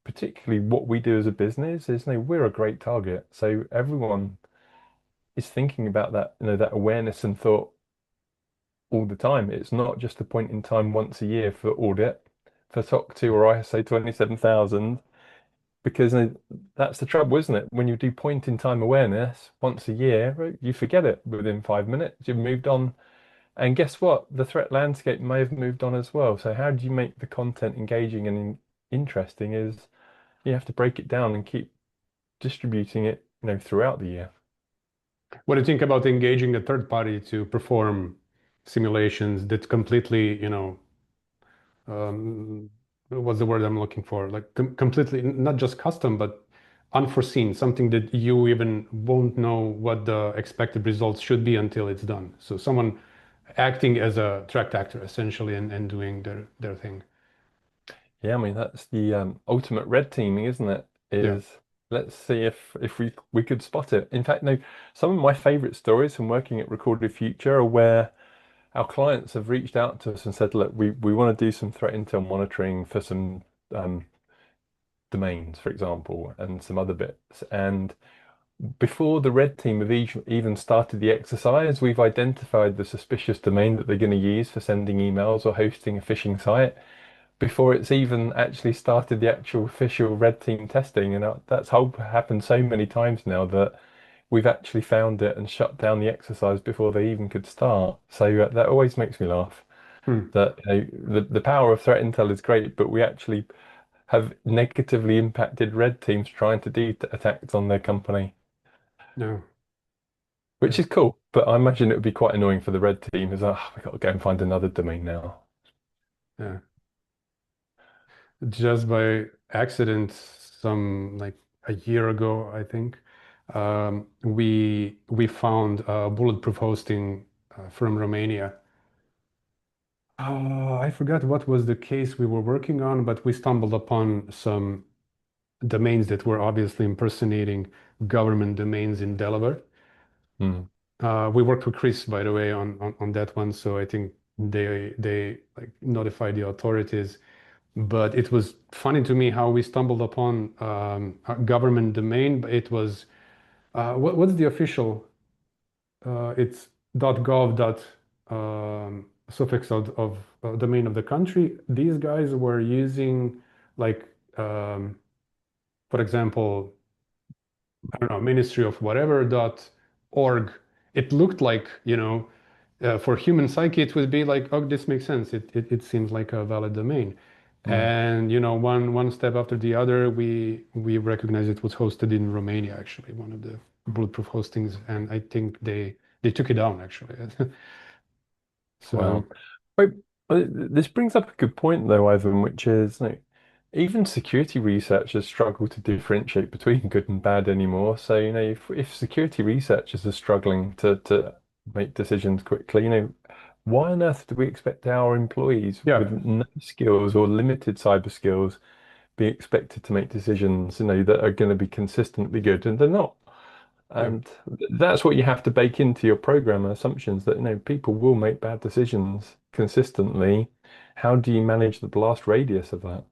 particularly what we do as a business is we're a great target. So everyone is thinking about that that awareness and thought all the time. It's not just a point in time once a year for audit for SOC 2 or ISO 27000 because that's the trouble, isn't it? When you do point in time awareness once a year, right, you forget it within 5 minutes. You've moved on. And guess what? The threat landscape may have moved on as well. So how do you make the content engaging and interesting is you have to break it down and keep distributing it, throughout the year. What do you think about engaging a third party to perform simulations that completely, what's the word I'm looking for? Like completely, not just custom, but unforeseen, something that you even won't know what the expected results should be until it's done. So someone acting as a threat actor essentially and doing their thing. Yeah, I mean that's the ultimate red teaming, isn't it? Yeah. Is let's see if we could spot it. In fact, no, some of my favorite stories from working at Recorded Future are where our clients have reached out to us and said, look, we want to do some threat intel monitoring for some um, domains, for example, and some other bits. And before the red team have even started the exercise, we've identified the suspicious domain that they're going to use for sending emails or hosting a phishing site before it's even actually started the actual official red team testing. And happened so many times now that we've actually found it and shut down the exercise before they even could start. So that always makes me laugh. Hmm. That the power of threat intel is great, but we actually have negatively impacted red teams trying to do attacks on their company, Yeah. which Yeah. is cool. But I imagine it would be quite annoying for the red team as we've got to go and find another domain now. Yeah. Just by accident, some like a year ago, I think, we found a bulletproof hosting from Romania. I forgot what was the case we were working on, but we stumbled upon some domains that were obviously impersonating government domains in Delaware. Hmm. We worked with Chris, by the way, on that one, so I think they like notified the authorities. But it was funny to me how we stumbled upon a government domain. But it was what's the official? It's .gov suffix of domain of the country. These guys were using like for example, I don't know, Ministry of whatever .org. It looked like, for human psyche, it would be like, oh, this makes sense. It seems like a valid domain. Hmm. And one step after the other, we recognized it was hosted in Romania, actually, one of the bulletproof hostings, and I think they took it down actually. So Well, wait, this brings up a good point though, Ivan, which is like, even security researchers struggle to differentiate between good and bad anymore. So, if security researchers are struggling to make decisions quickly, why on earth do we expect our employees yeah, with no skills or limited cyber skills be expected to make decisions, that are going to be consistently good? And they're not. yeah, And that's what you have to bake into your program assumptions that, people will make bad decisions consistently. How do you manage the blast radius of that?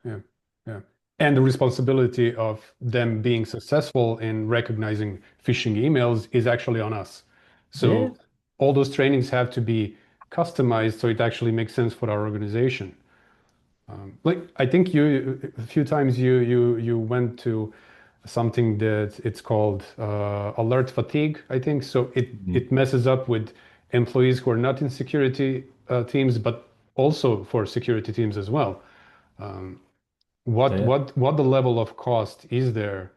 yeah, yeah. And the responsibility of them being successful in recognizing phishing emails is actually on us. Yeah. So all those trainings have to be customized so it actually makes sense for our organization. Like I think you a few times you went to something that it's called alert fatigue, I think. So Mhm. it messes up with employees who are not in security teams, but also for security teams as well. What Yeah. what what the level of cost is there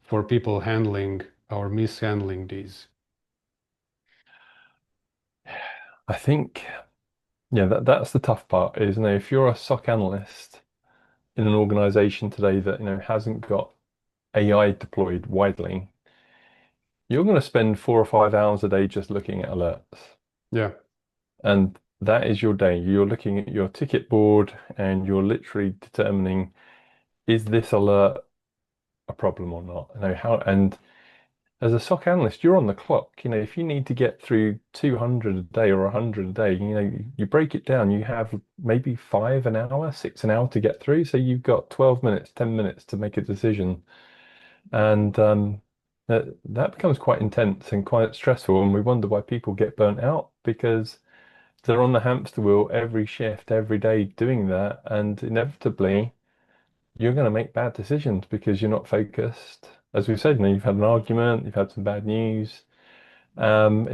for people handling or mishandling these? I think, yeah, that's the tough part is, if you're a SOC analyst in an organization today that, hasn't got AI deployed widely, you're going to spend 4 or 5 hours a day just looking at alerts. Yeah, And that is your day. You're looking at your ticket board and you're literally determining, is this alert a problem or not? And as a SOC analyst, you're on the clock. If you need to get through 200 a day or 100 a day, you break it down. You have maybe 5 an hour, 6 an hour to get through. So you've got 12 minutes, 10 minutes to make a decision. And that becomes quite intense and quite stressful. And we wonder why people get burnt out because they're on the hamster wheel every shift, every day doing that. And inevitably, you're going to make bad decisions because you're not focused. As we've said, you've had an argument, you've had some bad news, and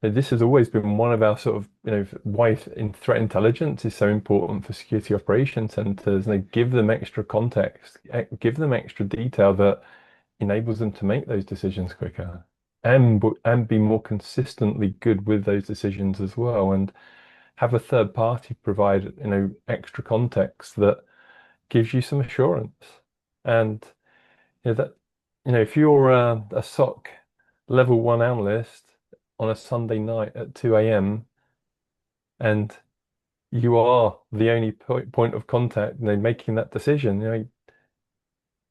this has always been one of our sort of, why in threat intelligence is so important for security operations centers. Give them extra context, give them extra detail that enables them to make those decisions quicker and be more consistently good with those decisions as well. And have a third party provide, extra context that gives you some assurance. And that if you're a SOC level one analyst on a Sunday night at 2 a.m. and you are the only point of contact, making that decision,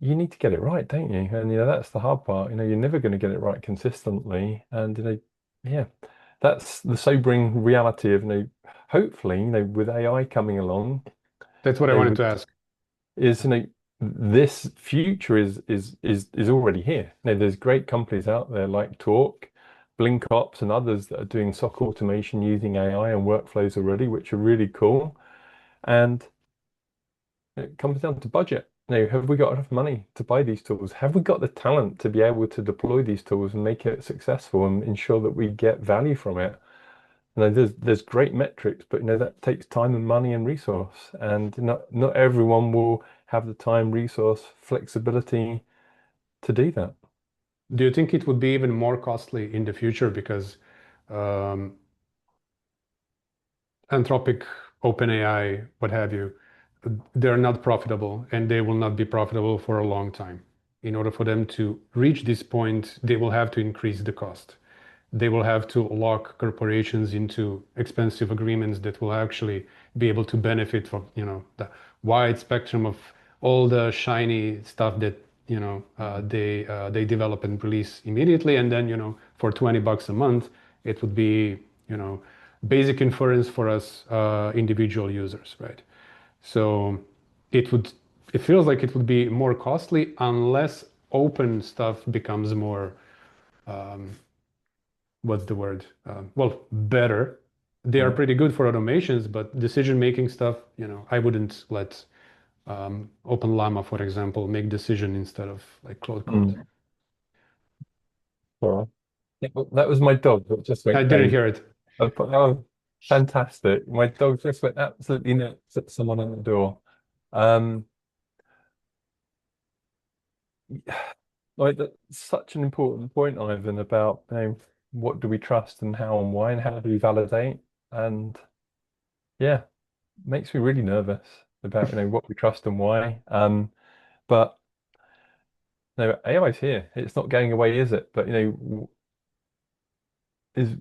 you need to get it right, don't you? And that's the hard part. You're never going to get it right consistently. And yeah, that's the sobering reality of hopefully, with AI coming along, that's what I wanted we to ask. is this future is already here. There's great companies out there like Talk, BlinkOps, and others that are doing SOC automation using AI and workflows already, which are really cool. And it comes down to budget. Have we got enough money to buy these tools? Have we got the talent to be able to deploy these tools and make it successful and ensure that we get value from it? there's great metrics, but that takes time and money and resource, and not everyone will have the time, resource, flexibility to do that. Do you think it would be even more costly in the future because um, Anthropic, OpenAI, what have you, they're not profitable and they will not be profitable for a long time. In order for them to reach this point, they will have to increase the cost. They will have to lock corporations into expensive agreements that will actually be able to benefit from, the wide spectrum of all the shiny stuff that, they develop and release immediately. And then, for $20 a month, it would be, you know, basic inference for us individual users, right? So it would, it feels like it would be more costly unless open stuff becomes more, um, what's the word? Well, better. They are Yeah. pretty good for automations, but decision-making stuff, I wouldn't let Open Llama, for example, make decision instead of like Claude Code. Mm. All right. Yeah, well, that was my dog that just I went didn't crazy. hear it. Oh, fantastic. My dog just went absolutely nuts at someone on the door. Um, like that's such an important point, Ivan, about what do we trust and how and why and how do we validate? And yeah, makes me really nervous about what we trust and why. But no, AI is here. It's not going away, is it? But is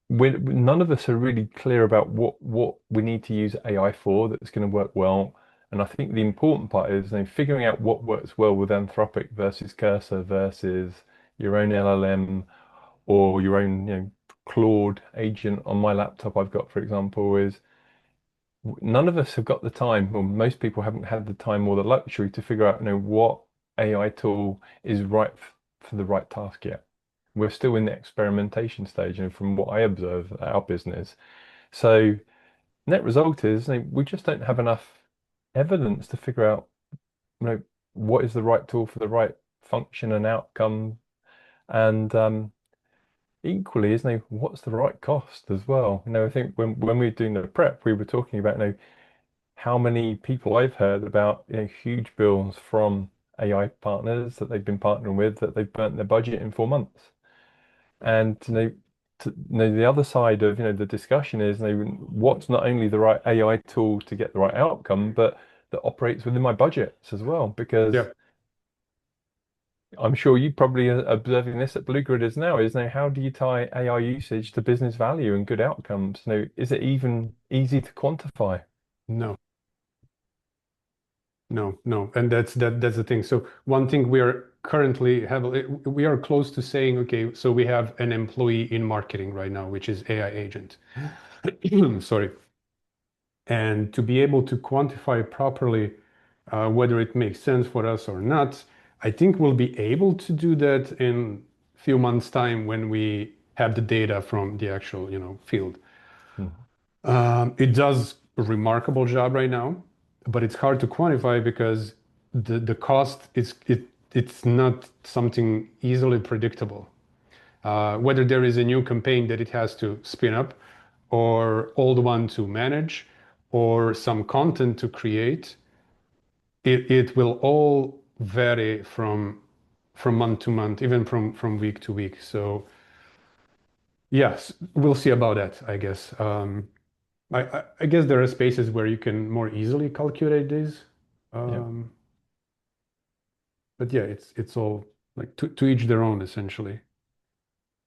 none of us are really clear about what we need to use AI for that's going to work well. And I think the important part is figuring out what works well with Anthropic versus Cursor versus your own LLM or your own, Claude agent on my laptop I've got, for example, is none of us have got the time, or most people haven't had the time or the luxury to figure out, what AI tool is right for the right task yet. We're still in the experimentation stage, and from what I observe at our business. So net result is, we just don't have enough evidence to figure out, what is the right tool for the right function and outcome. And equally, what's the right cost as well? I think when we were doing the prep, we were talking about, how many people I've heard about, huge bills from AI partners that they've been partnering with that they've burnt their budget in 4 months. And the other side of the discussion is what's not only the right AI tool to get the right outcome, but that operates within my budgets as well. Because Yeah. I'm sure you probably are observing this at Blue Grid as now, is how do you tie AI usage to business value and good outcomes? Is it even easy to quantify? No. No, no, and that's the thing. So one thing we are currently heavily we are close to saying, okay, so we have an employee in marketing right now, which is AI agent. Sorry. And to be able to quantify properly whether it makes sense for us or not, I think we'll be able to do that in a few months' time when we have the data from the actual, field. Hmm. It does a remarkable job right now, but it's hard to quantify because the cost it's not something easily predictable. Whether there is a new campaign that it has to spin up, or old one to manage, or some content to create, it will all vary from month to month, even from week to week. So yes, we'll see about that, I guess. I guess there are spaces where you can more easily calculate these. Yeah. Um, but yeah, it's all like to each their own, essentially.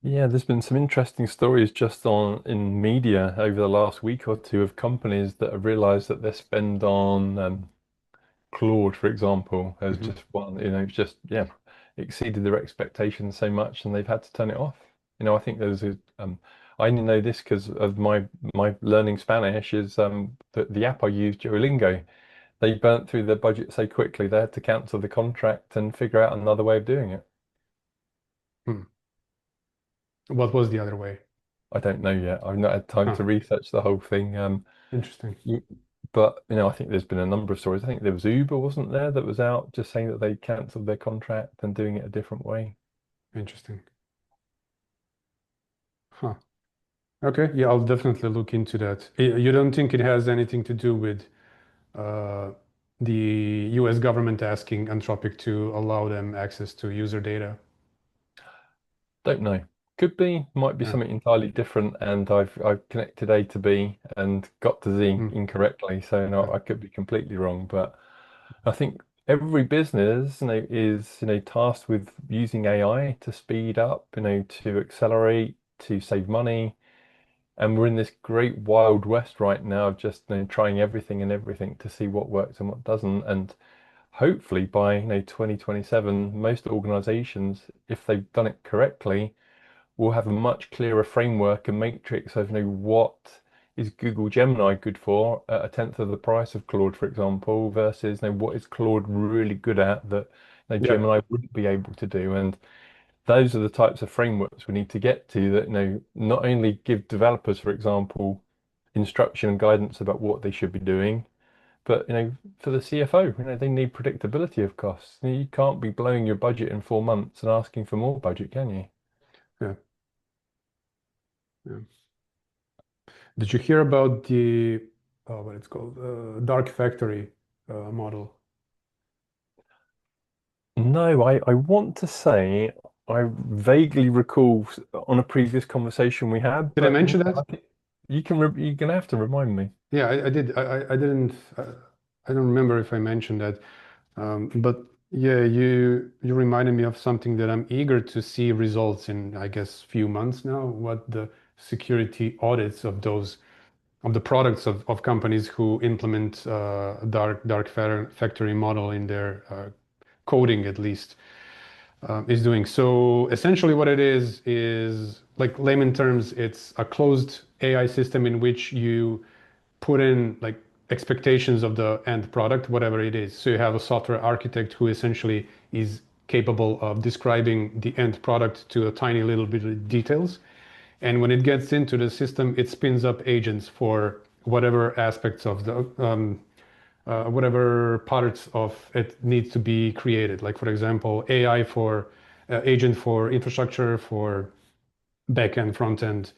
Yeah, there's been some interesting stories just on in media over the last week or two of companies that have realized that their spend on Claude, for example, has Mhm. just just exceeded their expectations so much, and they've had to turn it off. I think there's I only know this because of my learning Spanish is the app I use, Duolingo. They burnt through their budget so quickly they had to cancel the contract and figure out another way of doing it. Hmm. What was the other way? I don't know yet. I've not had time Huh. to research the whole thing. Interesting. Y- but I think there's been a number of stories. I think there was Uber, wasn't there, that was out just saying that they cancelled their contract and doing it a different way. Interesting. Huh. Okay, yeah, I'll definitely look into that. You don't think it has anything to do with uh, the US government asking Anthropic to allow them access to user data? Don't know. Could be, might be Yeah. something entirely different, and I've connected A to B and got to Z Mm, incorrectly. So yeah. no, I could be completely wrong. But I think every business, is tasked with using AI to speed up, to accelerate, to save money. And we're in this great wild west right now of just trying everything and everything to see what works and what doesn't. And hopefully by 2027, most organizations, if they've done it correctly, will have a much clearer framework and matrix of what is Google Gemini good for at a tenth of the price of Claude, for example, versus what is Claude really good at that Yeah. Gemini wouldn't be able to do. And those are the types of frameworks we need to get to that not only give developers, for example, instruction and guidance about what they should be doing, but for the CFO, they need predictability of costs. You can't be blowing your budget in 4 months and asking for more budget, can you? Yeah. Yeah. Did you hear about the what it's called, dark factory model? No, I want to say I vaguely recall on a previous conversation we had, Did I but mention I that? think you're gonna have to remind me. Yeah, I did. I didn't. I don't remember if I mentioned that. But yeah, you reminded me of something that I'm eager to see results in, I guess, few months now. What the security audits of those of the products of companies who implement factory model in their coding at least is doing. So essentially, what it is like layman terms, it's a closed AI system in which you put in like expectations of the end product, whatever it is. So you have a software architect who essentially is capable of describing the end product to a tiny little bit of details. And when it gets into the system, it spins up agents for whatever aspects of the whatever parts of it needs to be created. Like for example, AI for agent for infrastructure, for back end, front end,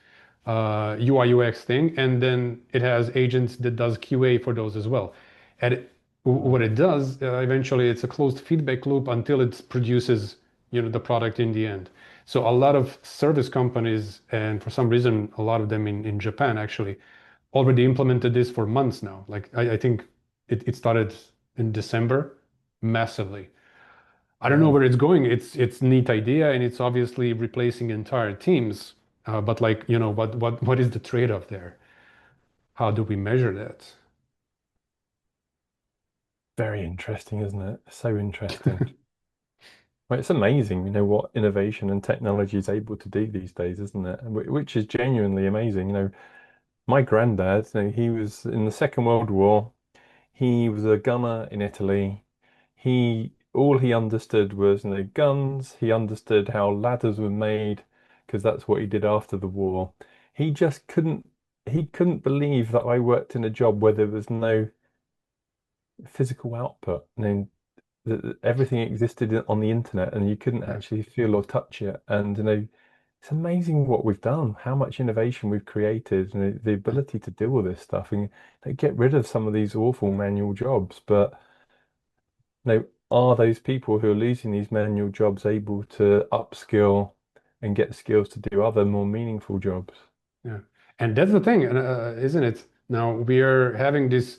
UI UX thing, and then it has agents that does QA for those as well. And what it does, eventually, it's a closed feedback loop until it produces, the product in the end. So a lot of service companies, and for some reason, a lot of them in Japan actually, already implemented this for months now. Like I think it started in December massively. I don't know Wow. where it's going. It's neat idea and it's obviously replacing entire teams. But like, what is the trade-off there? How do we measure that? Very interesting, isn't it? So interesting. Well, it's amazing, what innovation and technology is able to do these days, isn't it? Which is genuinely amazing. My granddad, he was in the Second World War. He was a gunner in Italy. All he understood was, guns. He understood how ladders were made because that's what he did after the war. He just he couldn't believe that I worked in a job where there was no physical output. Everything existed on the internet and you couldn't Yeah, actually feel or touch it. And it's amazing what we've done, how much innovation we've created, and the yeah, ability to do all this stuff and get rid of some of these awful manual jobs. But are those people who are losing these manual jobs able to upskill and get skills to do other more meaningful jobs? yeah. And that's the thing, isn't it? Now we are having this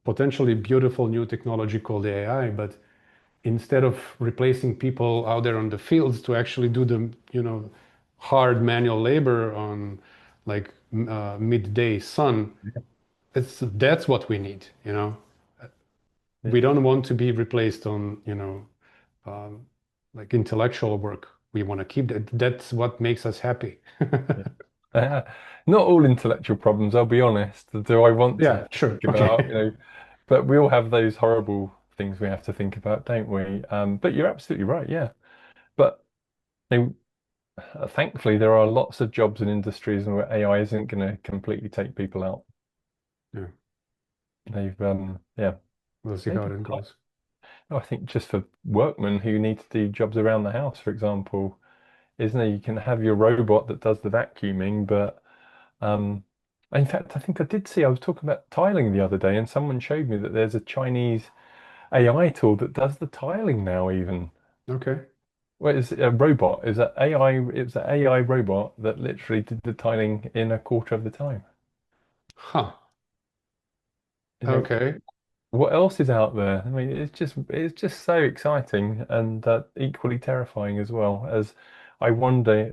potentially beautiful new technology called AI, but instead of replacing people out there on the fields to actually do the, hard manual labor on like midday sun, that's what we need, Yeah, we don't want to be replaced on, um, like intellectual work. We want to keep that. That's what makes us happy. yeah. Uh, Not all intellectual problems, I'll be honest, do I want to Yeah, sure. think about, Okay. but we all have those horrible things we have to think about, don't we? But you're absolutely right, yeah. But you know, thankfully, there are lots of jobs and industries where AI isn't going to completely take people out. Yeah, Yeah, we'll see how maybe it goes. I think just for workmen who need to do jobs around the house, for example, isn't it? You can have your robot that does the vacuuming, but Um, in fact, I think I did see, I was talking about tiling the other day, and someone showed me that there's a Chinese AI tool that does the tiling now, even. Okay. Well, it's a robot. It's an AI, it's an AI robot that literally did the tiling in a quarter of the time. Huh. You know, Okay. what else is out there? I mean, it's just so exciting and equally terrifying as well. As I wonder,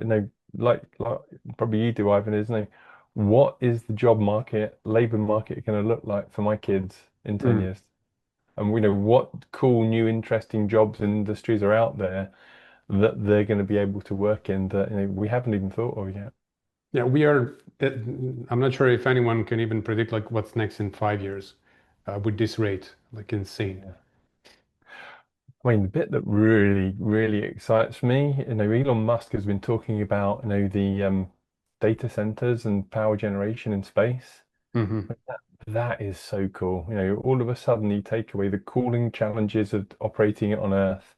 like probably you do, Ivan, isn't it? What is the job market, labor market going to look like for my kids in 10 Mm. years? And we know what cool, new, interesting jobs and industries are out there that they're going to be able to work in that we haven't even thought of yet. Yeah, we are. I'm not sure if anyone can even predict like what's next in 5 years with this rate, like insane. Yeah. I mean, the bit that really, really excites me, Elon Musk has been talking about, the data centers and power generation in space. Hmm. That is so cool. All of a sudden you take away the cooling challenges of operating it on Earth.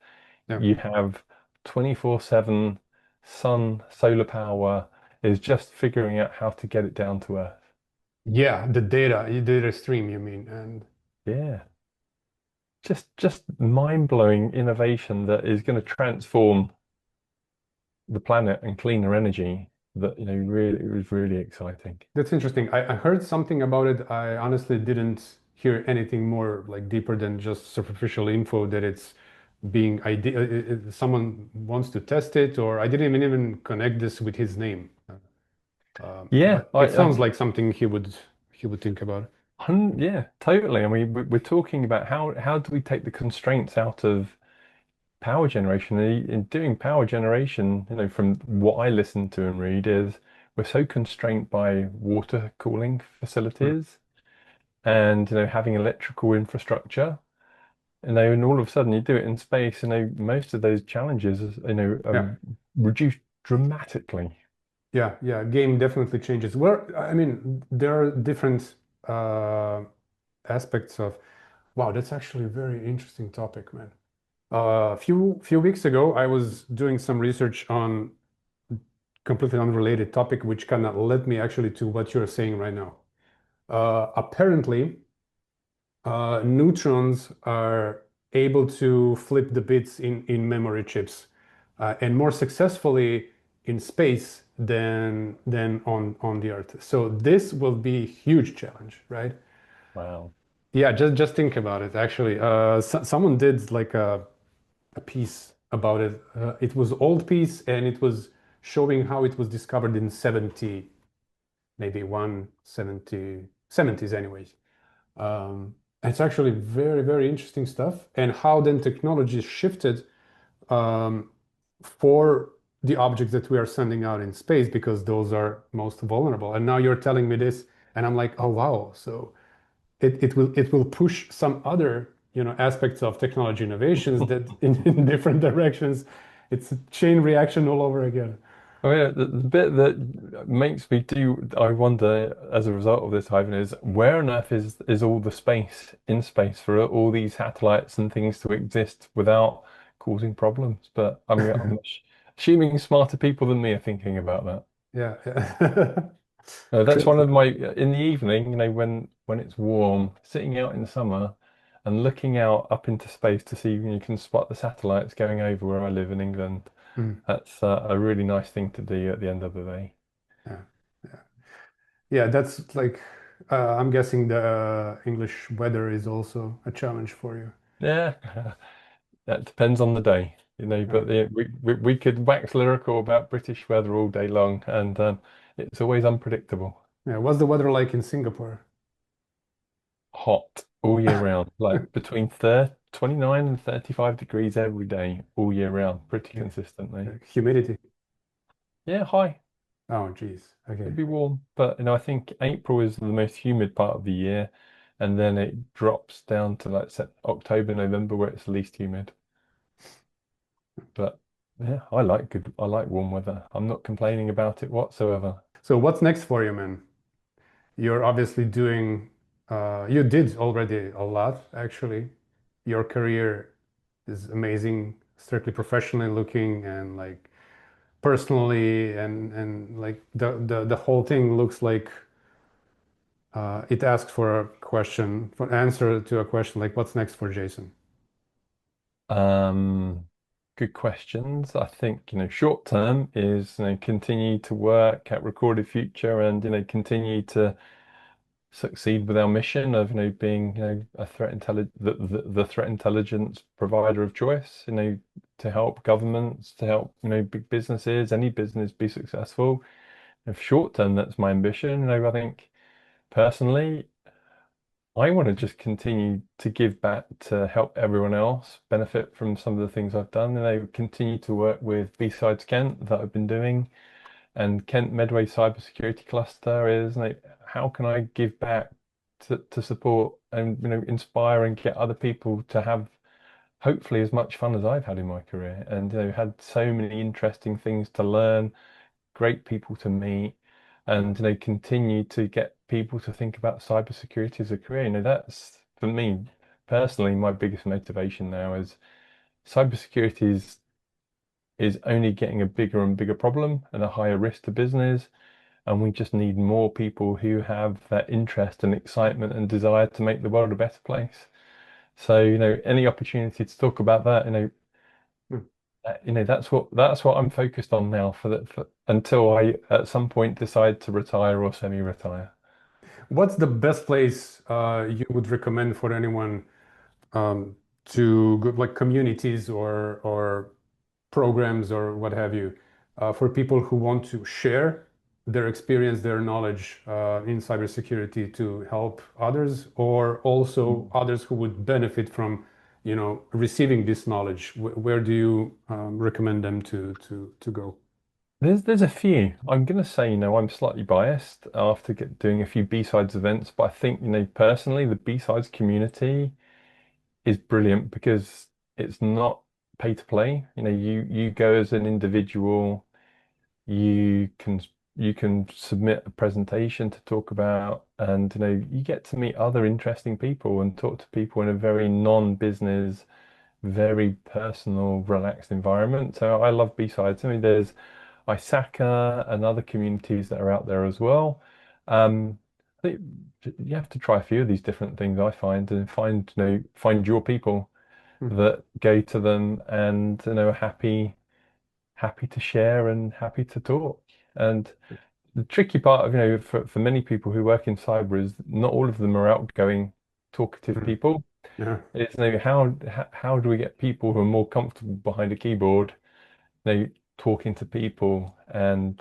Yeah. You have 24/7 sun, solar power is just figuring out how to get it down to Earth. Yeah, the data stream, you mean? And Yeah. Just mind-blowing innovation that is going to transform the planet and cleaner energy that, really it was really exciting. that's interesting. I heard something about it. I honestly didn't hear anything more like deeper than just superficial info that it's being someone wants to test it, or I didn't even connect this with his name. Yeah, But it sounds like something he would think about. yeah, totally. I mean, we're talking about how do we take the constraints out of power generation? In doing power generation, from what I listen to and read, is we're so constrained by water cooling Hmm. facilities and having electrical infrastructure. And all of a sudden you do it in space, most of those challenges, are Yeah, reduced dramatically. yeah, yeah. Game definitely changes. Well, I mean, there are different aspects of. Wow, that's actually a very interesting topic, man. A few weeks ago, I was doing some research on completely unrelated topic, which kind of led me actually to what you're saying right now. Apparently, neutrons are able to flip the bits in memory chips, and more successfully in space than on the Earth. So this will be a huge challenge, right? Wow. Yeah, just think about it. Actually, someone did like a piece about it. It was old piece, and it was showing how it was discovered in 70, maybe 170, 70s anyways. It's actually very, very interesting stuff, and how then technology shifted um, for the objects that we are sending out in space because those are most vulnerable. And now you're telling me this, and I'm like, oh wow. So it will push some other aspects of technology innovations that in different directions. It's a chain reaction all over again. I mean, the bit that makes me do, I wonder, as a result of this, Ivan, is where on earth is all the space in space for all these satellites and things to exist without causing problems? But I'm assuming smarter people than me are thinking about that. Yeah, yeah. That's one Crazy. of my in the evening, when it's warm, sitting out in summer and looking out up into space to see when you can spot the satellites going over where I live in England. Mm, That's a really nice thing to do at the end of the day. yeah, yeah, yeah. That's like I'm guessing the English weather is also a challenge for you. Yeah, that depends on the day, Yeah. but we could wax lyrical about British weather all day long, and it's always unpredictable. Yeah. What's the weather like in Singapore? Hot all year round, like between 29 and 35 degrees every day, all year round, pretty Yeah. consistently. Humidity. Yeah, high. Oh, geez. It'd Okay. be warm, but I think April is the most humid part of the year, and then it drops down to like October, November, where it's least humid. But yeah, I like warm weather. I'm not complaining about it whatsoever. So what's next for you, man? You're obviously doing, you did already a lot, actually. Your career is amazing, strictly professionally looking, and like personally, and like the whole thing looks like it asks for a question, for answer to a question like what's next for Jason? Um, Good questions. I think, short term is, continue to work at Recorded Future and, continue to succeed with our mission of, being, a the threat intelligence provider of choice, to help governments, to help, big businesses, any business be successful. And for short term, that's my ambition. I think personally, I want to just continue to give back to help everyone else benefit from some of the things I've done. And I continue to work with B-Sides Kent that I've been doing, and Kent Medway Cybersecurity Cluster is like, how can I give back to support and inspire and get other people to have hopefully as much fun as I've had in my career, and had so many interesting things to learn, great people to meet, and continue to get people to think about cybersecurity as a career. That's for me personally my biggest motivation now is cybersecurity is only getting a bigger and bigger problem and a higher risk to business. And we just need more people who have that interest and excitement and desire to make the world a better place. So, any opportunity to talk about that, Hmm. that's what I'm focused on now until I at some point decide to retire or semi-retire. What's the best place you would recommend for anyone to go, like communities or programs or what have you, for people who want to share their experience, their knowledge in cybersecurity to help others, or also others who would benefit from, receiving this knowledge? Where do you recommend them to go? There's a few. I'm gonna say, I'm slightly biased after doing a few B-sides events, but I think, personally, the B-sides community is brilliant because it's not pay to play. You go as an individual, you can you can submit a presentation to talk about, and you get to meet other interesting people and talk to people in a very non-business, very personal, relaxed environment. So I love B-sides. I mean, there's Isaka and other communities that are out there as well. I think you have to try a few of these different things, I find, and find your people Hmm. that go to them and are happy to share and happy to talk. And the tricky part of, for many people who work in cyber is not all of them are outgoing, talkative Hmm. people. Yeah, It's how do we get people who are more comfortable behind a keyboard, talking to people, and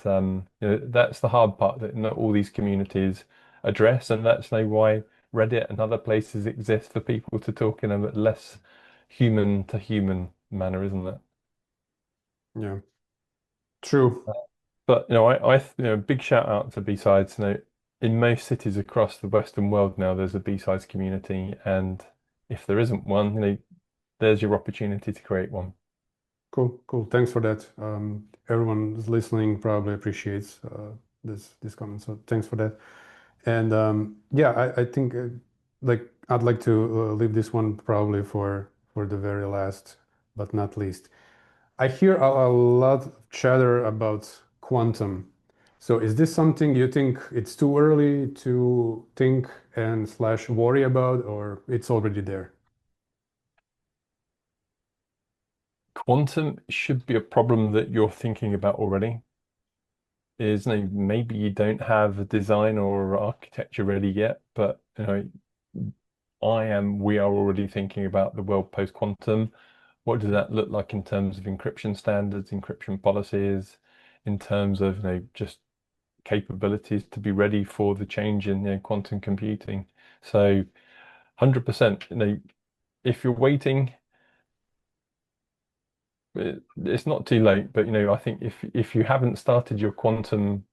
that's the hard part that not all these communities address, and that's why Reddit and other places exist for people to talk in a less human to human manner, isn't it? yeah, true. But big shout out to B-sides. In most cities across the Western world now, there's a B-sides community, and if there isn't one, there's your opportunity to create one. Cool, cool. Thanks for that. Everyone who's listening probably appreciates this comment, so thanks for that. And yeah, I think like I'd like to leave this one probably for the very last, but not least. I hear a lot of chatter about quantum. So is this something you think it's too early to think and slash worry about, or it's already there? Quantum should be a problem that you're thinking about already. Is maybe you don't have a design or architecture ready yet, but we are already thinking about the world post-quantum. What does that look like in terms of encryption standards, encryption policies, in terms of just capabilities to be ready for the change in quantum computing? So 100%, if you're waiting, it's not too late. But I think if you haven't started your quantum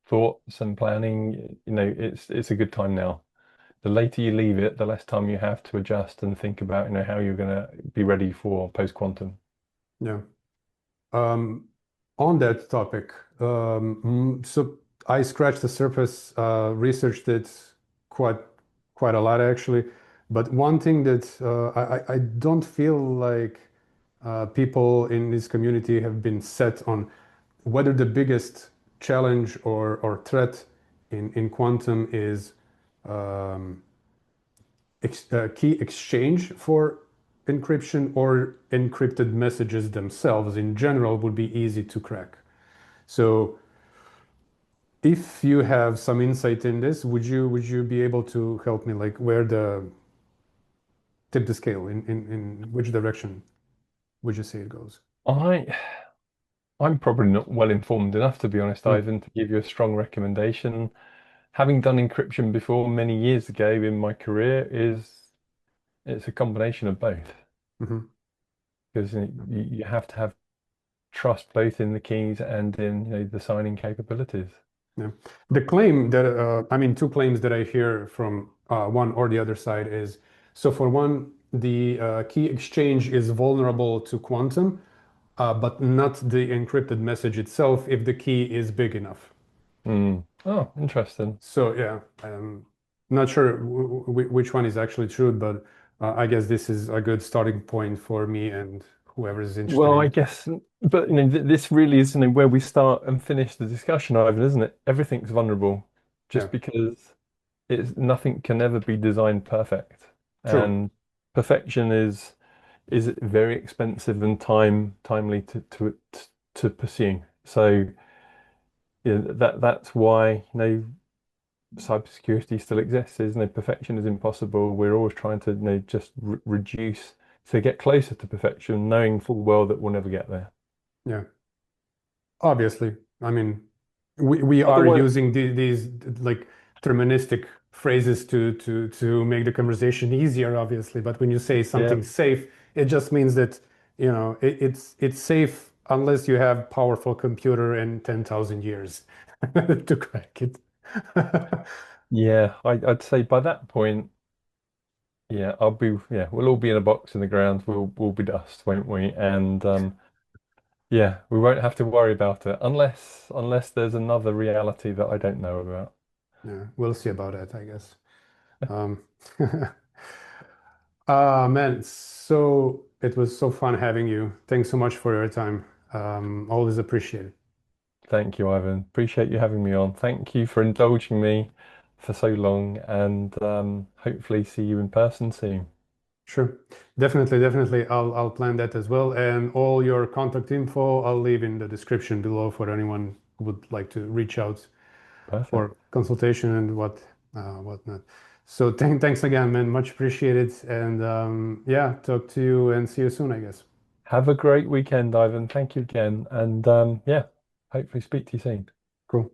thoughts and planning, it's a good time now. The later you leave it, the less time you have to adjust and think about, how you're going to be ready for post-quantum. Yeah. Um, on that topic, so I scratched the surface, researched it quite quite a lot actually. But one thing that I don't feel like people in this community have been set on. whether the biggest challenge or threat in quantum is um, key exchange for encryption or encrypted messages themselves in general would be easy to crack. So if you have some insight in this, would you be able to help me like where the tip the scale in which direction would you say it goes? I I'm probably not well informed enough, to be honest, Mm, Ivan, to give you a strong recommendation. Having done encryption before many years ago in my career is it's a combination of both mhm. because you have to have trust both in the keys and in the signing capabilities. Yeah. The claim that, I mean, two claims that I hear from one or the other side is, so for one, the key exchange is vulnerable to quantum, but not the encrypted message itself if the key is big enough. Mm. Oh, interesting. So yeah, not sure which one is actually true, but I guess this is a good starting point for me and whoever is interested Well, I in. guess, but this really is where we start and finish the discussion, Ivan, isn't it? Everything's vulnerable Yeah, just because it's nothing can ever be designed perfect, true. and perfection is very expensive and timely to pursue. So yeah, that's why cybersecurity still exists. Is perfection is impossible. We're always trying to just reduce to get closer to perfection, knowing full well that we'll never get there. Yeah. Obviously, I mean, we are Otherwise, using these like deterministic phrases to make the conversation easier, obviously. But when you say yeah, something safe, it just means that, it's safe unless you have powerful computer and 10,000 years to crack it. yeah, I'd say by that point, yeah, we'll all be in a box in the ground. We'll be dust, won't we? And yeah, we won't have to worry about it unless there's another reality that I don't know about. Yeah, we'll see about that, I guess. Um, ah, man, so it was so fun having you. Thanks so much for your time. Always appreciate it. Thank you, Ivan. Appreciate you having me on. Thank you for indulging me for so long, and hopefully see you in person soon. Sure. Definitely, definitely. I'll plan that as well. And all your contact info I'll leave in the description below for anyone who would like to reach out Perfect. for consultation and whatnot. So thanks again, man. Much appreciated. And yeah, talk to you and see you soon, I guess. Have a great weekend, Ivan. Thank you again, and yeah, hopefully speak to you soon. Cool.